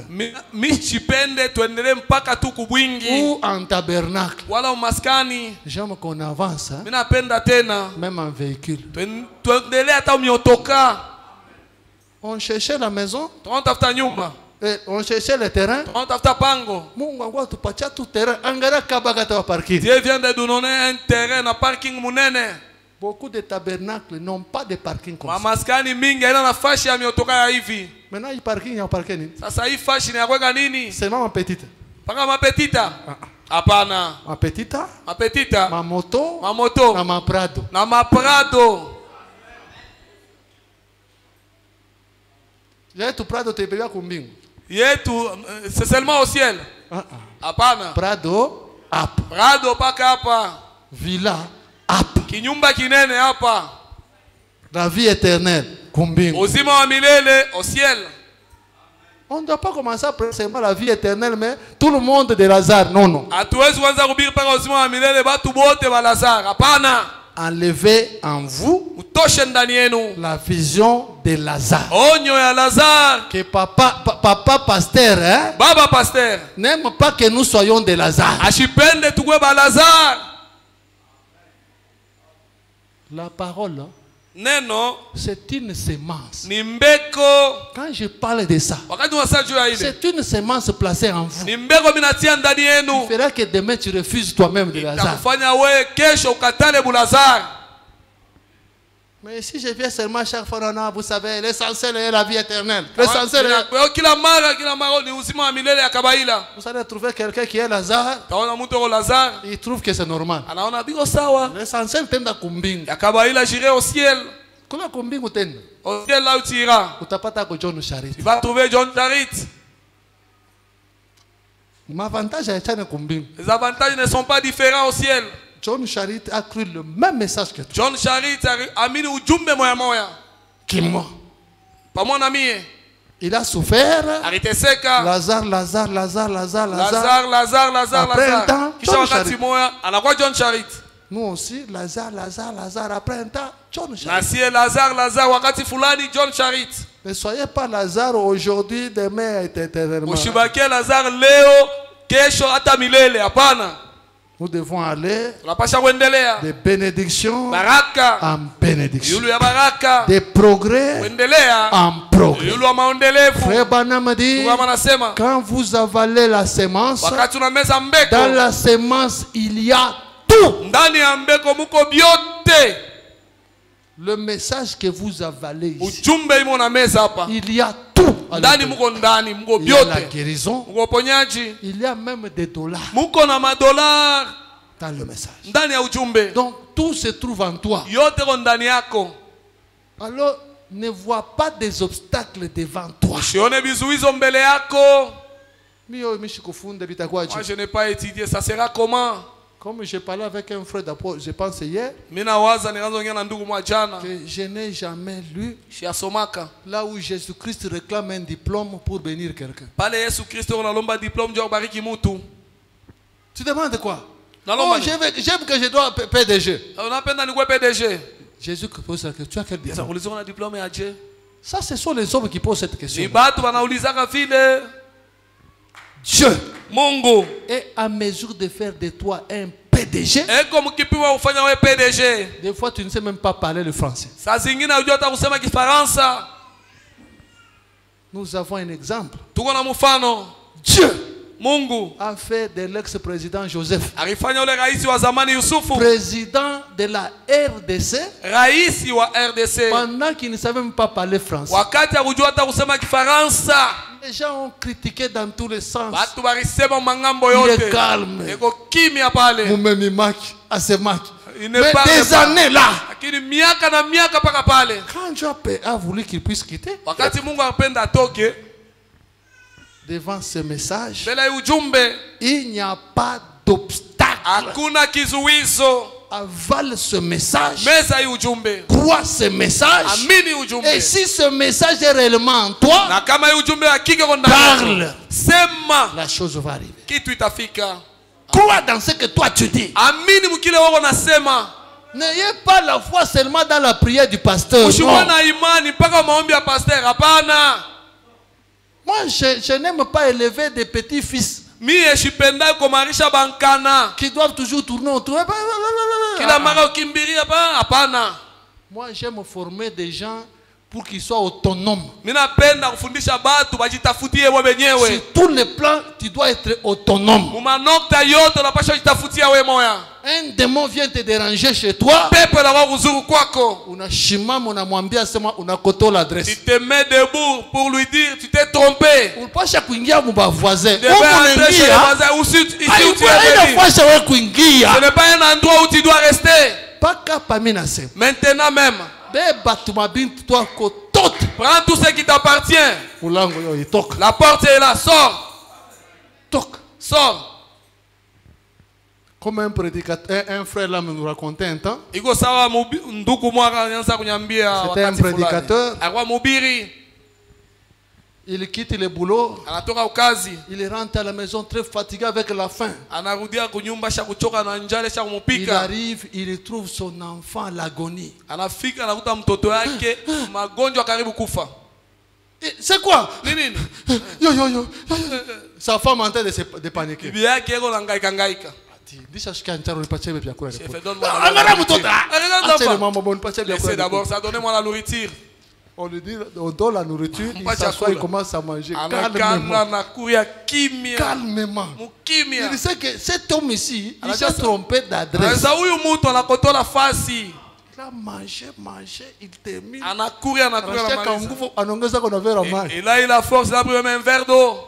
Ou en tabernacle. J'aime qu'on avance. Même en véhicule. On cherchait la maison. On cherchait le terrain. Dieu vient de nous donner un terrain, un parking. Beaucoup de tabernacles n'ont pas de parking comme ça. Maintenant, il parking, il y a un parking. Seulement ma petite. Ma petite. Ma moto. Ma Prado. C'est seulement au ciel. Prado, up. Prado, pas capa. Villa, up. Kinyumba kinene hapa. La vie éternelle, kumbingu. Uzima wa milele au ciel. On ne doit pas commencer à prêcher la vie éternelle, mais tout le monde de Lazare, non. Hatuwezi kuanza kuhubiri paka uzima wa milele watu wote wa Lazare. Hapana. enlever en vous la vision de Lazare. Que papa pasteur, hein? Baba pasteur n'aime pas que nous soyons de Lazare. La parole, c'est une semence. Quand je parle de ça, c'est une semence placée en vous. Il faudra que demain tu refuses toi-même de Lazare. Mais si je viens seulement chaque fois, non, vous savez, l'essentiel est la vie éternelle. L'essentiel est... Vous allez trouver quelqu'un qui est Lazare. Il trouve que c'est normal. L'essentiel est de kumbing. Au ciel. Au ciel là où tu iras. Tu vas trouver John Charit. Les avantages ne sont pas différents au ciel. John Charit a cru le même message que toi. John Charit a mis ujumbe moya moya. Qui moi? Pas mon ami. Il a souffert. Lazare. Après un temps, John Charit. John Charit. Nous aussi, Lazare. Après un temps, John Charit. Lazare, wakati fulani John Charit. Ne soyez pas Lazare aujourd'hui, demain et éternellement. Ushibaki Lazare leo, kesho hata milele, hapana. Nous devons aller de bénédiction en bénédiction, de progrès en progrès. Frère Branham dit, quand vous avalez la semence, dans la semence il y a tout. Le message que vous avalez ici, il y a tout. Il y a la guérison. Il y a même des dollars dans le message. Donc tout se trouve en toi. Alors ne vois pas des obstacles devant toi. Moi je n'ai pas étudié. Ça sera comment? Comme j'ai parlé avec un frère d'apôtre, je pense hier, que je n'ai jamais lu là où Jésus-Christ réclame un diplôme pour bénir quelqu'un. Tu demandes quoi? Oh, j'aime que je dois PDG. Jésus pose la question, tu as quel diplôme? Ça, ce sont les hommes qui posent cette question. Dieu est à mesure de faire de toi un PDG. Des fois, tu ne sais même pas parler le français. Nous avons un exemple. Dieu a fait de l'ex-président Joseph président de la RDC pendant qu'il ne savait même pas parler français. Les gens ont critiqué dans tous les sens. Il est calme. Mais des années là, quand Dieu a voulu qu'il puisse quitter, devant ce message, il n'y a pas d'obstacle. Avale ce message, crois ce message, et si ce message est réellement en toi, parle, la chose va arriver. Crois dans ce que toi tu dis. N'ayez pas la foi seulement dans la prière du pasteur. Moi je n'aime pas élever des petits-fils qui doivent toujours tourner autour. Moi j'aime former des gens pour qu'ils soient autonomes. Sur tous les plans, tu dois être autonome. Un démon vient te déranger chez toi. Tu te mets debout pour lui dire tu t'es trompé. Ce n'est pas un endroit où tu dois rester. Maintenant même, prends tout ce qui t'appartient. La porte est là, sors. Sors. Comme un prédicateur, un frère là nous racontait un temps. C'était un prédicateur. Il quitte le boulot. Anatoka ukazi. Il rentre à la maison très fatigué avec la faim. Anarudia kunyumba sha kuchoka na njale sha kumupika. Il arrive, il trouve son enfant à l'agonie. Anafika anakuta mtoto yake magonjwa karibu kufa. C'est quoi? Nini? Yo. Sa femme en train de paniquer. Bibi yake yeko nangaika ngaika. Laissez d'abord ça, donnez-moi la nourriture. On lui dit, on donne la nourriture, il s'assoit, il commence à manger calmement. Il sait que cet homme ici, il s'est trompé d'adresse. Il a mangé, il termine. Et là, il a force, il a pris un verre d'eau.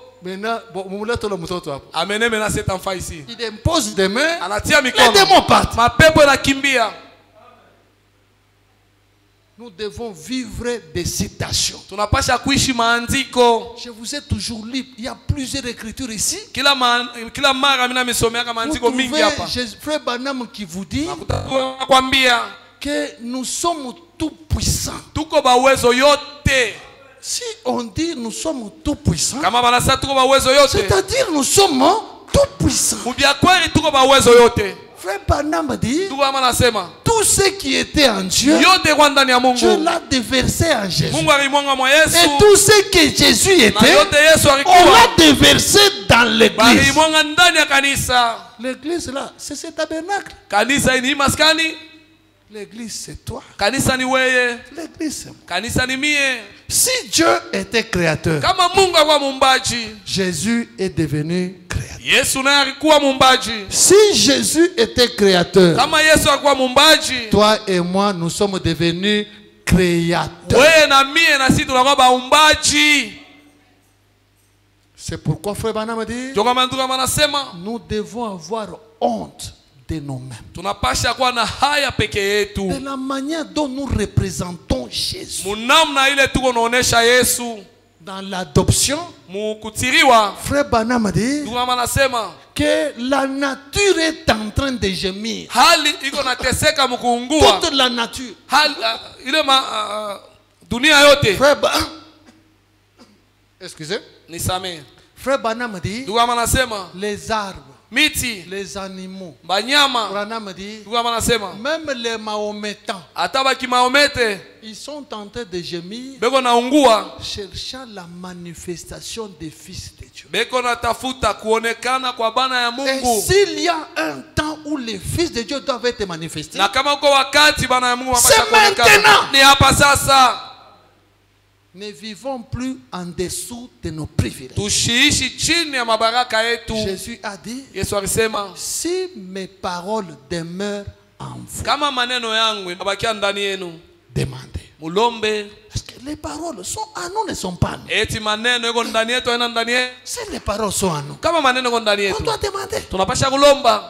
Amenez maintenant cet enfant ici. Il impose des mains. Les démons partent. Nous devons vivre des citations. Je vous ai toujours lu. Il y a plusieurs écritures ici. Vous trouvez Frère Branham qui vous dit que nous sommes tout puissants. Si on dit nous sommes tout puissants, c'est-à-dire nous sommes tout puissants. Frère Branham dit tout ce qui était en Dieu, Dieu l'a déversé en Jésus. Et tout ce que Jésus était, on l'a déversé dans l'église. L'église là, c'est ce tabernacle. L'église c'est toi. L'église c'est moi. Si Dieu était créateur, Jésus est devenu créateur. Si Jésus était créateur, toi et moi nous sommes devenus créateurs. C'est pourquoi Frère Branham dit, nous devons avoir honte de nous-mêmes, de la manière dont nous représentons Jésus. Dans l'adoption, Frère Branham dit que la nature est en train de gémir. Toute la nature. Frère excusez. Frère Branham dit les arbres, les animaux. Branham dit même les Mahométans, ils sont en train de gémir, cherchant la manifestation des fils de Dieu. Et s'il y a un temps où les fils de Dieu doivent être manifestés, c'est maintenant. Ne vivons plus en dessous de nos privilèges. Jésus a dit, si mes paroles demeurent en vous, demandez. Parce que les paroles sont à nous, ne sont pas à nous. Si les paroles sont à nous, on doit demander.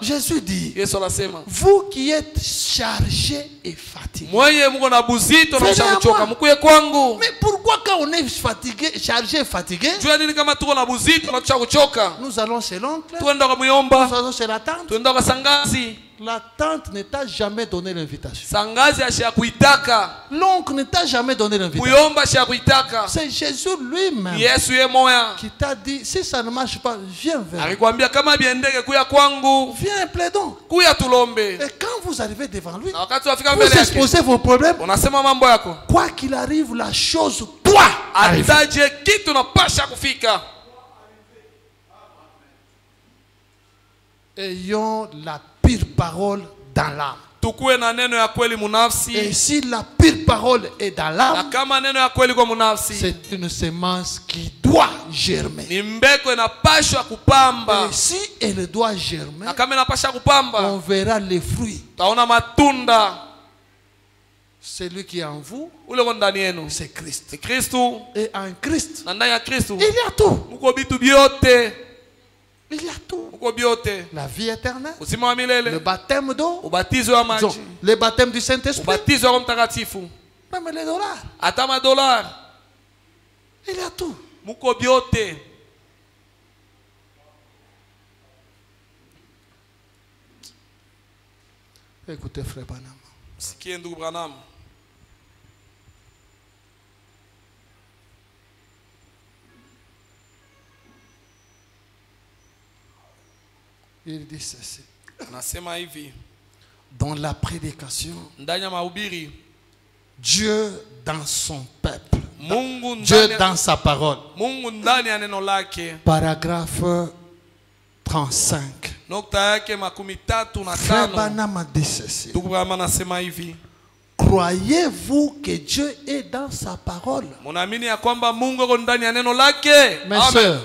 Jésus dit, vous qui êtes chargés et fatigués, venez à moi. Mais pourquoi quand on est fatigué, chargé et fatigué, nous allons chez l'oncle, nous allons chez la tante. La tante ne t'a jamais donné l'invitation. L'oncle ne t'a jamais donné l'invitation. C'est Jésus lui-même qui t'a dit, si ça ne marche pas, viens vers moi. Viens, plaidons. Et quand vous arrivez devant lui, vous exposez vos problèmes. Quoi qu'il arrive, la chose doit arriver. Ayons la pire parole dans l'âme. Et si la pire parole est dans l'âme, c'est une semence qui doit germer. Et si elle doit germer, on verra les fruits. Celui qui est en vous, c'est Christ. Et en Christ, il y a tout. Il y a tout. La vie éternelle, le baptême d'eau, le baptême du Saint-Esprit, même les dollars. Il y a tout. Écoutez, Frère Branham. Il dit ceci. Anasema hivi. Dans la prédication, Ndani ya mahubiri, Dieu dans son peuple, Mungu Dieu dans sa parole. Mungu ndani ya neno lake. Paragraphe 35. Nokta yake 35. Frère Branham a dit ceci. Ndugu Branham anasema hivi. Croyez-vous que Dieu est dans sa parole? Munaamini ya kwamba Mungu yuko ndani ya neno lake? Mes sœurs,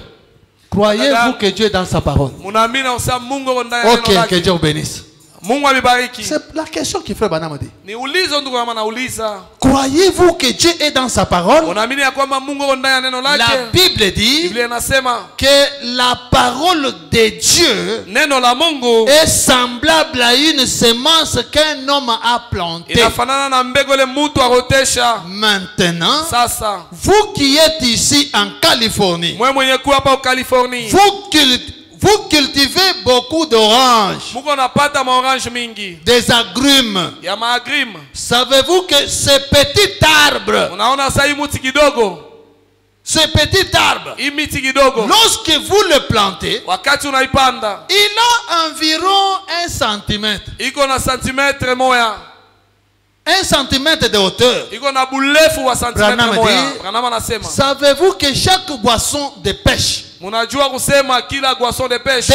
croyez-vous que Dieu est dans sa parole? Munaamini usema Mungu yuko ndani ya neno lake? Ok, que Dieu vous bénisse. Mungu abibariki. C'est la question que Frère Branham dit. Ni ulizo ndugu Branham anauliza. Croyez-vous que Dieu est dans sa parole? Munaamini ya kwamba Mungu yuko ndani ya neno lake? La Bible dit Biblia inasema que la parole de Dieu neno la Mungu est semblable à une semence qu'un homme a plantée. Inafanana na mbegu ile mtu arotesha. Maintenant, Sasa vous qui êtes ici en Californie, mwe mwenye kuwa hapa Californie, vous cultivez beaucoup d'oranges, Mungu anapata maorange mingi, des agrumes. ya maagrimes. Savez-vous que ce petit arbre, Unaona sasa hii mti kidogo, ce petit arbre, hii miti kidogo, lorsque vous le plantez, wakati unaipanda il a environ 1 centimètre. iko na santimetre moya, 1 centimètre de hauteur. iko na burefu wa santimetre Branham moya. dit, Branham anasema, savez-vous que chaque boisson de pêche, munajua kusema kila boisson de pêche,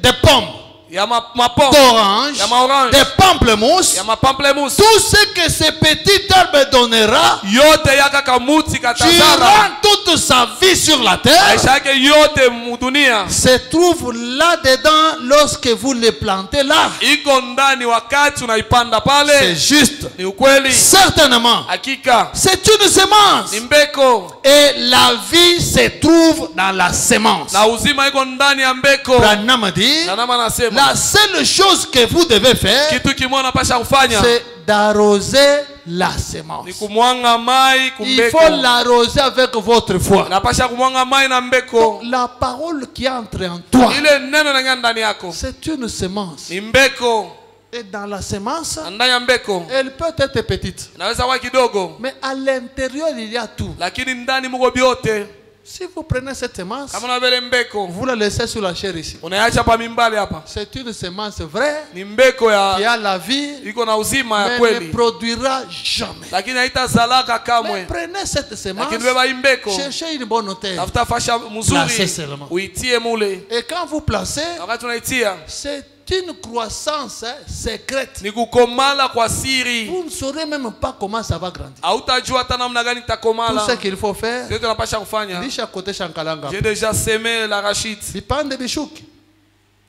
de pommes, ya mapombe, d'orange, ya maorange, de pamplemousse, ya mapamplemousse, tout ce que ce petit arbre donnera yote yaka kamuti katazara durant toute sa vie sur la terre, maisha yake yote mudunia se trouve là-dedans lorsque vous le plantez là. iko ndani wakati unaipanda pale. C'est juste. Ni ukweli, Certainement. hakika C'est une semence. ni mbeko, Et la vie se trouve dans la semence. na uzima iko ndani ya mbeko. Branham dit, Branham anasema la seule chose que vous devez faire, kitu kimoja unapasha kufanya c'est d'arroser la ni semence. kumwanga mai Il kumbeko. faut l'arroser avec votre foi. Unapasha kumwanga mai na mbeko. La parole qui entre en toi, Ile neno lingia ndani yako c'est une semence. ni mbeko, Et dans la semence, na ndani ya mbeko elle peut être petite. inaweza kuwa kidogo, Mais à l'intérieur, il y a tout. lakini ndani muko byote. Si vous prenez cette semence, Kama unavele mbeko vous la laissez sur la chair ici. unaacha pa mimbali hapa, C'est une semence vraie ni mbeko qui ya a la vie, iko na uzima ya mais ne kweli, produira jamais. lakini haitazalaka Mais kamwe. prenez cette semence, Lakini beba hii mbeko, cherchez une bonne terre. tafuta fasha Placez mzuri seulement. uitie mule. Et quand vous placez, Na wakati unaitia c'est une croissance secrète. ni kukomala kwa siri, Vous ne saurez même pas comment ça va grandir. hautajua hata namna gani Tout itakomala. ce qu'il faut faire, Ndio tunapasha kufanya. lisha kote shankalanga. J'ai déjà semé l'arachide. Bipande bishuki.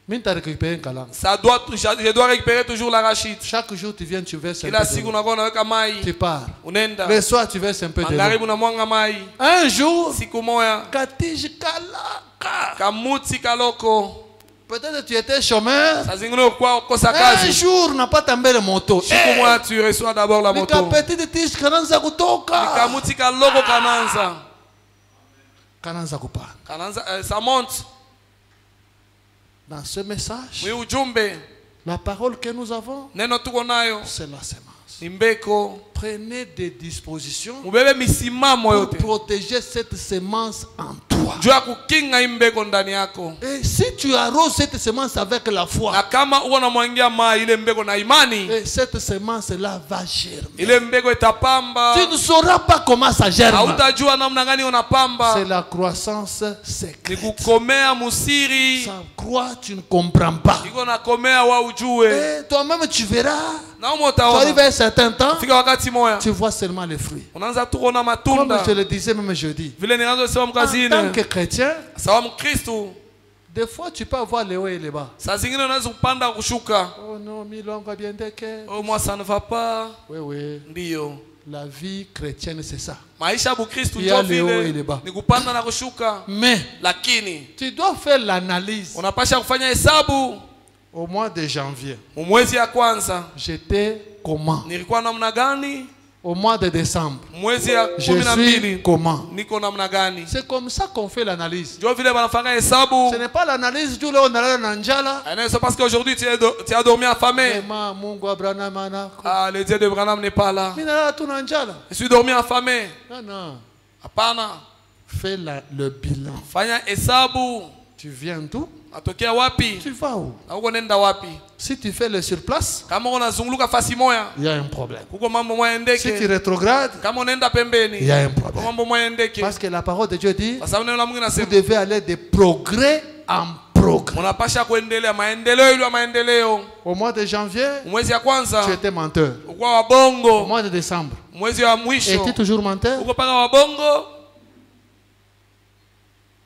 Mimi nita récupérer kalanga. Je dois récupérer toujours l'arachide. Chaque jour tu viens, tu verses un Kila peu siku d'eau. unakuwa unaweka mai, Tu pars. unaenda Le soir tu verses un peu de magharibi l'eau. unamwanga mai. Un jour, Siku moya katiji kalaka. kamuti kaloko, Peut-être tu étais chômeur. saa zingine ukuwa kosa Un kazi. jour unapata mbele moto. Siku moya tu reçois d'abord la moto, Nikapetiti tishi kananza kutoka. kamuti kaloko kananza Kananza kupanda. ça monte. Dans ce message, Mwi ujumbe la parole que nous avons, neno tuko nayo c'est la semence. ni mbeko. Prenez des dispositions Mubebe misimamo pour yote protéger cette semence en toi. juu ya kukinga hii mbeko ndani yako, Et si tu arroses cette semence avec la na foi, kama uko namwangia mai ile mbeko na imani, et cette semence-là va germer. ile mbeko itapamba. Tu ne sauras pas comment ça germe. Hautajua namna gani C'est unapamba. la croissance Ni secrète. kukomea musiri, Sans croire, tu ne comprends pas. iko nakomea wa ujue, Et toi-même, tu verras. na umo Tu arrives à utaona un certain temps, fika wakati moya tu vois seulement les fruits. unaanza tu kuona Comme matunda. je le disais même jeudi. Vile ninaanza sema En tant mkazini que chrétien, sawa Mkristo, des fois tu peux avoir les hauts et les bas. saa zingine unaweza kupanda kushuka. Oh non, milongo bien deke. Oh, moi ça ne va pas. Oui, oui. Ndiyo La vie chrétienne, c'est ça. maisha ya Bukristo Ya ndio leo vile ile ba. ni kupanda na kushuka, Mais lakini tu dois faire l'analyse. unapasha kufanya hesabu. Au mois de janvier, Mwezi ya kwanza j'étais comment? nilikuwa namna gani? Au mois de décembre, Mwezi ya je 12 suis comment? niko namna gani? C'est comme ça qu'on fait l'analyse. Ndio vile wanafanya hesabu. Ce n'est pas l'analyse du on a la njala. C'est parce qu'aujourd'hui tu as dormi affamé. Vraiment, Mungu Abraham anako. Ah, le Dieu de Branham n'est pas là. Mimi nalala tu na njala. Je suis dormi affamé. Non, non. Hapana. Fais le bilan. Fanya hesabu. Tu viens d'où? Atokea wapi? Tu vas où? Uko nenda wapi? Si tu fais le surplace, Kama unazunguluka fasi moya, il y a un problème. kuko mambo moya endeke. Si tu rétrogrades, Kama unaenda pembeni, il y a un kuko problème. mambo moya endeke. Parce que la parole de Dieu dit, Kwa sababu neno la Mungu vous linasema devez aller de progrès en progrès. unapasha kuendelea maendeleo ile maendeleo. Au mois de janvier, Mwezi ya kwanza tu étais menteur. uko wabongo. Au mois de décembre, Mwezi wa mwisho es-tu toujours menteur? uko paka wabongo.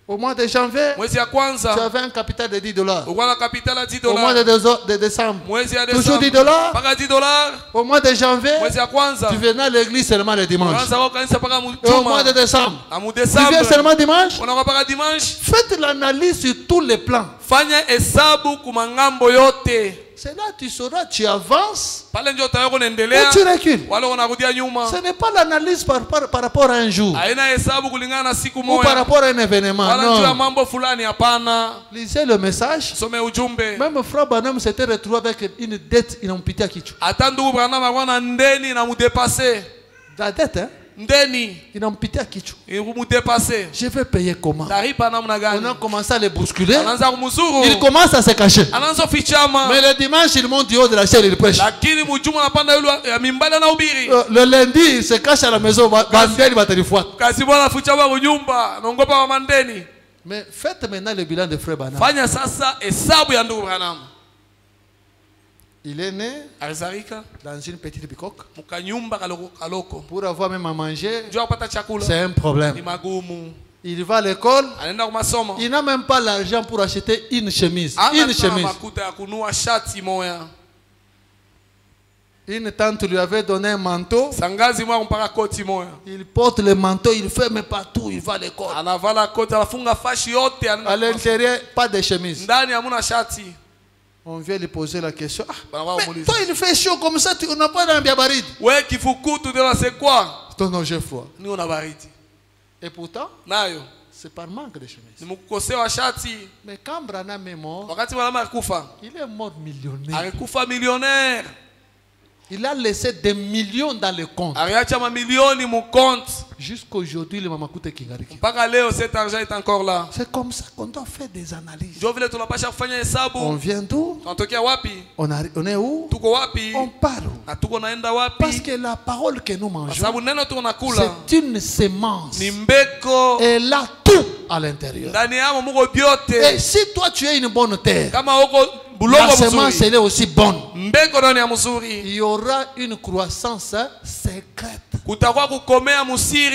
Au mois de janvier, Mwezi ya tu kwanza avais un capital de $10. uko na capital ya $10. Au mois de décembre, Mwezi ya toujours Desemba $10. paka $10. Au mois de janvier, Mwezi ya kwanza tu venais à l'église seulement le dimanche. unaanza kwa kanisa paka Et au mois de décembre, na mu tu viens Desemba seulement dimanche. unakuwa paka dimanche. Faites l'analyse sur tous les plans. Fanya hesabu kumangambo yote. C'est là que tu sauras, tu avances Pale ndio utaweza ou kuendelea tu recules. wala unarudia nyuma. Ce n'est pas l'analyse par rapport à un jour Haina hesabu kulingana na siku ou par moja. rapport à un événement. Wala juu ya Non. mambo fulani hapana. Lisez le message. Some ujumbe. Même Frère Branham s'était retrouvé avec une dette inampita kichwa. Hata ndugu Branham alikuwa na ndeni na mudepase. La dette, hein? Ndeni Inampita kichwa. mudepase. Je vais payer comment? Taripa namna On a gani? commencé à le bousculer. Anaanza kumzuru. Il commence à se cacher. Anaanza fichama. Mais le dimanche, il monte du haut de la chair, il prêche. Lakini mjuma anapanda yule ya mimbali na ubiri. Le lundi, il se cache à la maison. Bandeli va te le foutre. Kasi bwana fichama kunyumba, naongopa wa mandeni. Mais faites maintenant le bilan de Frère Branham. Fanya sasa hesabu ya ndugu Branham. Il est né Alizalika dans une petite bicoque. mukanyumba kaloko. Pour avoir même à manger, Jua kupata chakula c'est un ni problème. magumu. Il va à l'école, Anaenda kwa masomo. il n'a même pas l'argent pour acheter une chemise. Ana Une tena chemise. makuta ya kunua shati moya. Une tante lui avait donné un manteau. Sangazi mwa mpaka koti moya. Il porte le manteau, il fait mais partout, il va à l'école. Anavala koti, anafunga fashi yote. À l'intérieur, pas de chemise. Ndani hamuna shati. On vient lui poser la question. Ah, Banawa mais umuliza. toi, il fait chaud comme ça, on n'a pas d'ambiance baride. We kifukutu ndio c'est quoi? Non, j'ai froid. Ni una baridi. Et pourtant, Nayo c'est par manque de chemise. ni mkukosewa shati. Mais quand Branham est mort, Wakati Branham alikufa, il est mort millionnaire. alikufa millionnaire. Il a laissé des millions dans le compte. Aliacha mamilioni mu compte. Jusqu'aujourd'hui, le Mamakute Kingariki. Mpaka leo cet argent est encore là. C'est comme ça qu'on doit faire des analyses. Ndio vile tunapasha kufanya On hesabu. vient d'où? Tunatokea wapi? On est où? Tuko wapi? On part où? Na tuko naenda Parce wapi? que la parole que nous Kwa mangeons, sababu neno tunakula c'est une sémence. ni mbeko. Elle a tout à l'intérieur. Ndani yamo muko byote. Et si toi tu es une bonne terre, Kama uko la bulongo semence mzuri, elle est aussi bonne. mbeko ndani ya mzuri, Il y aura une croissance secrète. kutakuwa kukomea musiri.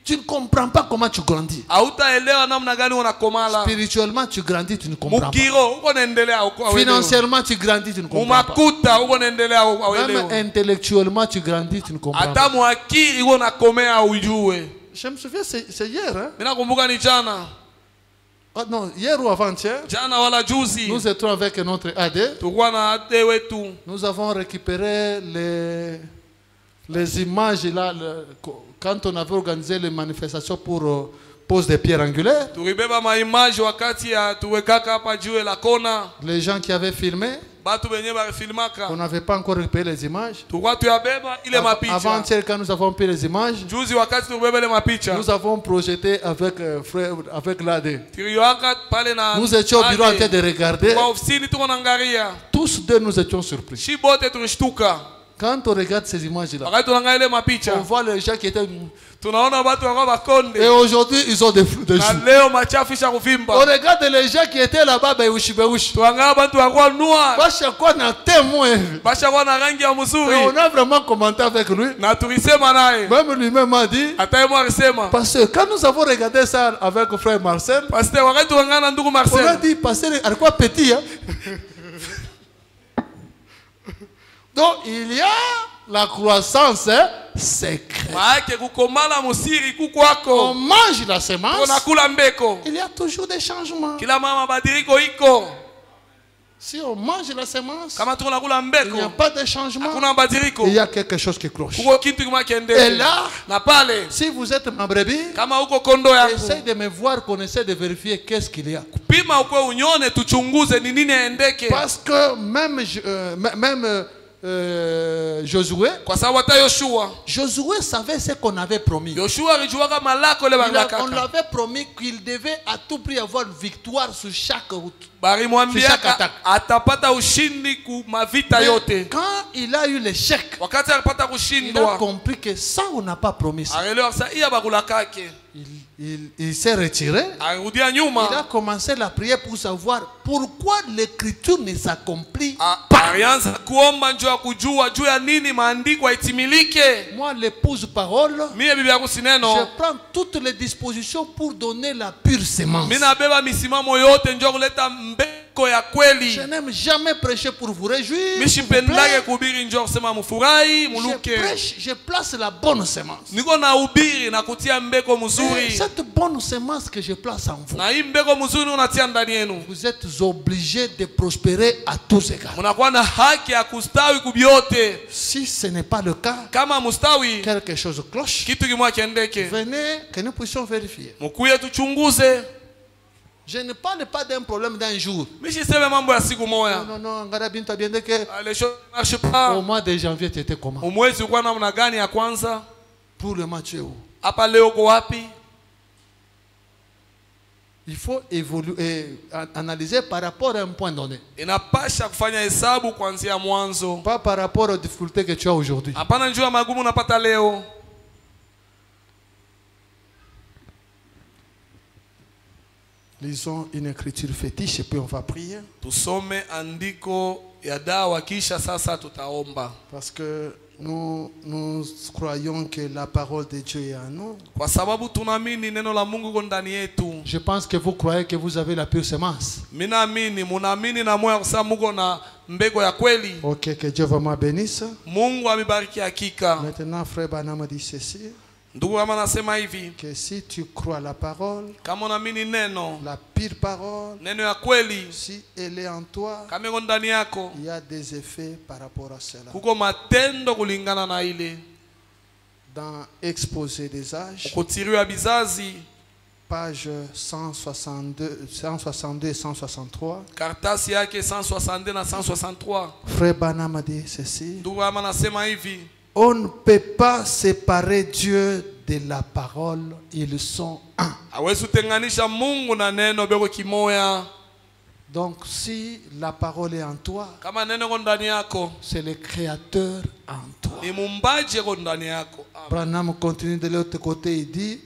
Tu ne comprends pas comment tu grandis. Hautaelewa namna gani unakomala. Spirituellement, tu grandis, tu ne comprends pas. Mukiro uko naendelea uko Financièrement, tu grandis, tu ne comprends pas. mumakuta uko naendelea Même auelewa. intellectuellement, tu grandis, tu ne comprends Hata pas. muakiri uko nakomea ujue. Je me souviens, c'est hier. Hein? Mimi nakumbuka ni jana. Oh, non, hier ou avant-hier, Jana wala juzi. nous étions avec notre AD. Tulikuwa na ade wetu. Nous avons récupéré les images là, quand on avait organisé les manifestations pour pose des pierres angulaires. Tulibeba maimage wakati ya tuwekaka hapa juu la kona. Les gens qui avaient filmé, Batu benye barifilmaka. on n'avait pas encore récupéré les images. Tulikuwa tuyabeba ile mapicha. Avant-hier, quand nous avons pris les images, Juzi wakati tulibeba ile mapicha. nous avons projeté avec frère, avec l'AD. Tulioaka pale na Nous étions au bureau en train de regarder. kwa ofisini tuko naangalia. Tous deux, nous étions surpris. Shi bote tulishtuka. Quand on regarde ces images-là, Wakati tunaangalia ile mapicha. on voit les gens qui étaient... Tunaona watu wako bakonde. Et aujourd'hui, ils ont des Na choux. leo machafu isha On kuvimba. regarde les gens qui étaient là-bas, beushi. Tuangalia watu wako noir. Basha kwa na témoin. Basha kwa na rangi ya Et mzuri. on a vraiment commenté avec lui. Na tulisema naye. Même lui-même a dit, Hata yeye alisema. parce que quand nous avons regardé ça avec frère Marcel, Pastor wakati tuangalia na ndugu on a Marcel. dit, pasteur, alikuwa petit. Hein? Donc, il y a la croissance secrète. Maake kukomala musiri On kukwako. mange la semence, Tunakula mbeko. il y a toujours des changements. Kila mama mabadiliko iko. Si on mange la semence, Kama tunakula il n'y a mbeko. pas de changement. Hakuna mabadiliko. Il y a quelque chose qui cloche. Kuko kitu kama Et kiendelee. là, Na pale si vous êtes ma brebis, kama uko kondo essayez yangu. de me voir, qu'on essaie de vérifier qu'est-ce qu'il y a. Pima ukwe unyone tuchunguze ni nini aendeke. Parce que même Josué. Josué savait ce qu'on avait promis. On l'avait promis qu'il devait à tout prix avoir une victoire sur chaque route. Quand il a eu l'échec, il a compris que ça on n'a pas promis ça. Il s'est retiré. Il a commencé la prière pour savoir pourquoi l'écriture ne s'accomplit pas. Moi, l'épouse parole, je prends toutes les dispositions pour donner la pure sémence. Je n'aime jamais prêcher pour vous réjouir. Je place la bonne sémence. Cette bonne sémence que je place en vous, vous êtes obligés de prospérer à tous égards. Si ce n'est pas le cas, quelque chose cloche. Venez que nous puissions vérifier. Je ne parle pas d'un problème d'un jour. Non, les choses ne marchent pas. Au mois de janvier, tu étais comment? Pour le match où? Il faut évoluer, analyser par rapport à un point donné. Pas par rapport aux difficultés que tu as aujourd'hui. Lisons une écriture fétiche et puis on va prier. Parce que nous croyons que la parole de Dieu est en nous. Je pense que vous croyez que vous avez la pure semence. Ok, que Dieu vraiment bénisse. Maintenant, frère Branham dit ceci. Que si tu crois la parole, la pire parole, si elle est en toi, il y a des effets par rapport à cela. Dans Exposé des âges, page 162 et 163, frère Branham dit ceci. On ne peut pas séparer Dieu de la parole, ils sont un. Donc si la parole est en toi, c'est le Créateur en toi. Branham continue de l'autre côté, il dit,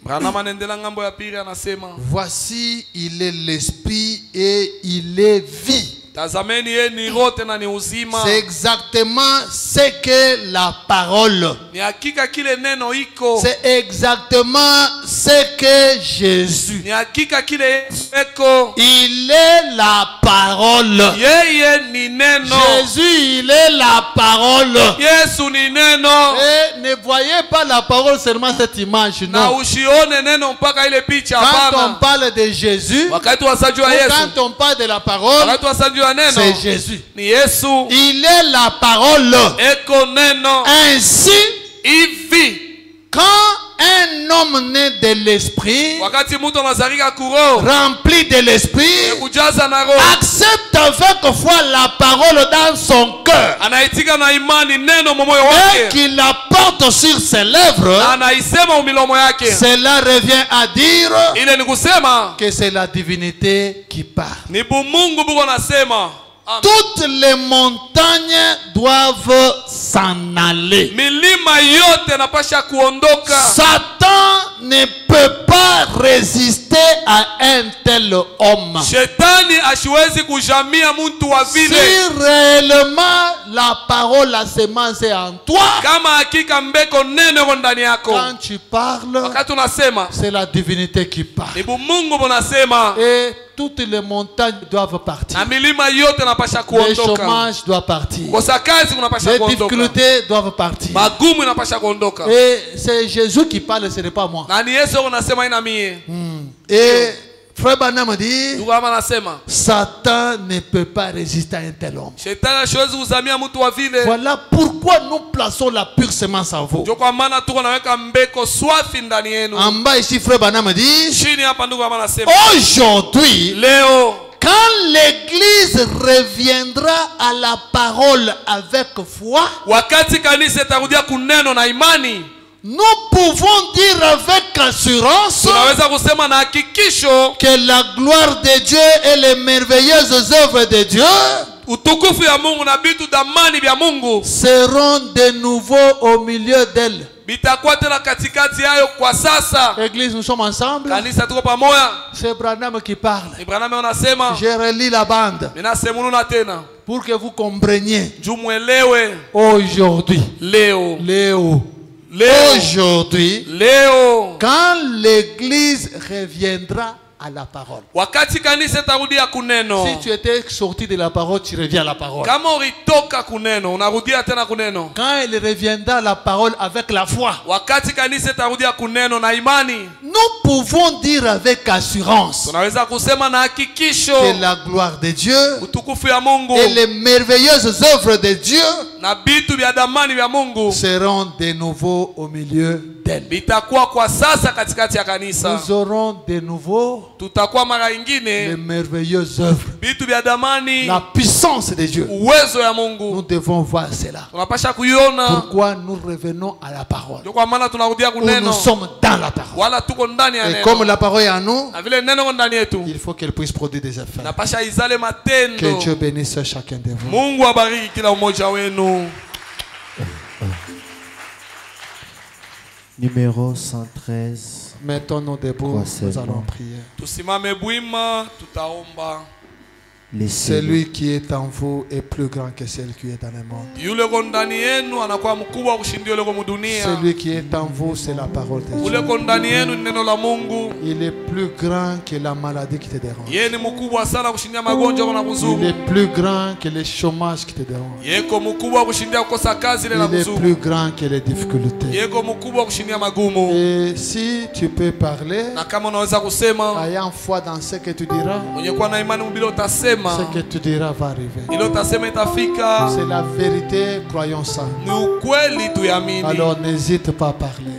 voici, il est l'esprit et il est vie. C'est exactement ce que la parole. C'est exactement ce que Jésus. Il est la parole. Jésus, il est la parole. Et ne voyez pas la parole seulement cette image, non. Quand on parle de Jésus, ou quand on parle de la parole, c'est Jésus. Il est la parole. Ainsi, quand un homme né de l'esprit, rempli de l'esprit, accepte avec foi la parole dans son cœur et qu'il la porte sur ses lèvres, cela revient à dire que c'est la divinité qui parle. Toutes les montagnes doivent s'en aller. Satan ne peut pas résister à un tel homme. Si réellement la parole, la semence est en toi, quand tu parles, c'est la divinité qui parle. Et toutes les montagnes doivent partir. Le chômage doit partir. Les difficultés doivent partir. Et c'est Jésus qui parle, ce n'est pas moi. Et frère Branham dit, Satan ne peut pas résister à un tel homme. Voilà pourquoi nous plaçons la pure semence en vous. En bas ici, frère Branham dit, aujourd'hui, Quand l'église reviendra à la parole avec foi, nous pouvons dire avec assurance que la gloire de Dieu et les merveilleuses œuvres de Dieu seront de nouveau au milieu d'elle. Église, nous sommes ensemble. C'est Branham qui parle. Je relis la bande pour que vous compreniez. Aujourd'hui, aujourd'hui, quand l'église reviendra à la parole. Si tu étais sorti de la parole, tu reviens à la parole. Quand elle reviendra à la parole avec la foi, nous pouvons dire avec assurance que la gloire de Dieu et les merveilleuses œuvres de Dieu seront de nouveau au milieu d'elle. Nous aurons de nouveau les merveilleuses œuvres, la puissance de Dieu. Nous devons voir cela. Pourquoi nous revenons à la parole, où nous sommes dans la parole. Et comme la parole est en nous, il faut qu'elle puisse produire des effets. Que Dieu bénisse chacun de vous. Numéro 113. Mettons-nous debout, nous allons prier. Celui qui est en vous est plus grand que celui qui est dans le monde. Celui qui est en vous, c'est la parole de Dieu. Il est plus grand que la maladie qui te dérange. Il est plus grand que le chômage qui te dérange. Il est plus grand que les difficultés. Et si tu peux parler, ayant foi dans ce que tu diras, ce que tu diras va arriver. C'est la vérité, croyons ça. Alors n'hésite pas à parler.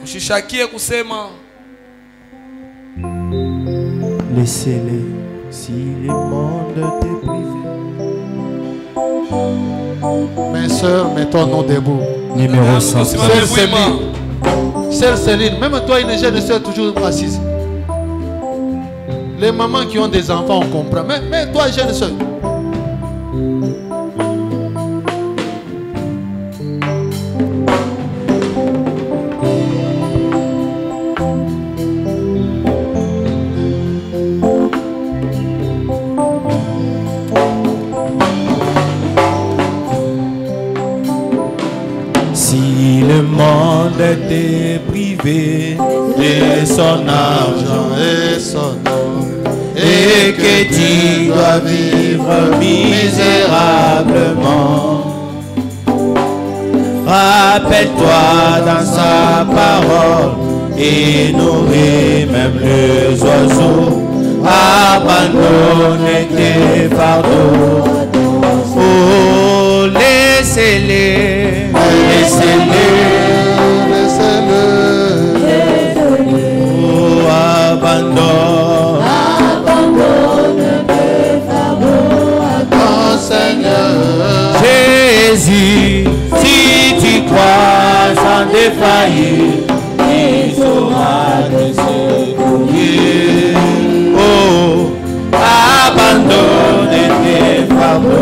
Laissez-les si le monde t'est privé. Mes soeurs, mettons-nous debout. Numéro 100. Sœur Céline, même toi, une jeune soeur toujours assise. Les mamans qui ont des enfants, on comprend. Mais toi, jeune soeur. Si le monde était privé de son argent et son nom, et que tu dois vivre misérablement, rappelle-toi dans sa parole et nourris même les oiseaux, abandonne tes fardeaux. Oh, laissez-les, oh, abandonne Jésus, si tu crois sans défaillir, il saura te secourir. Oh, abandonne tes fardeaux.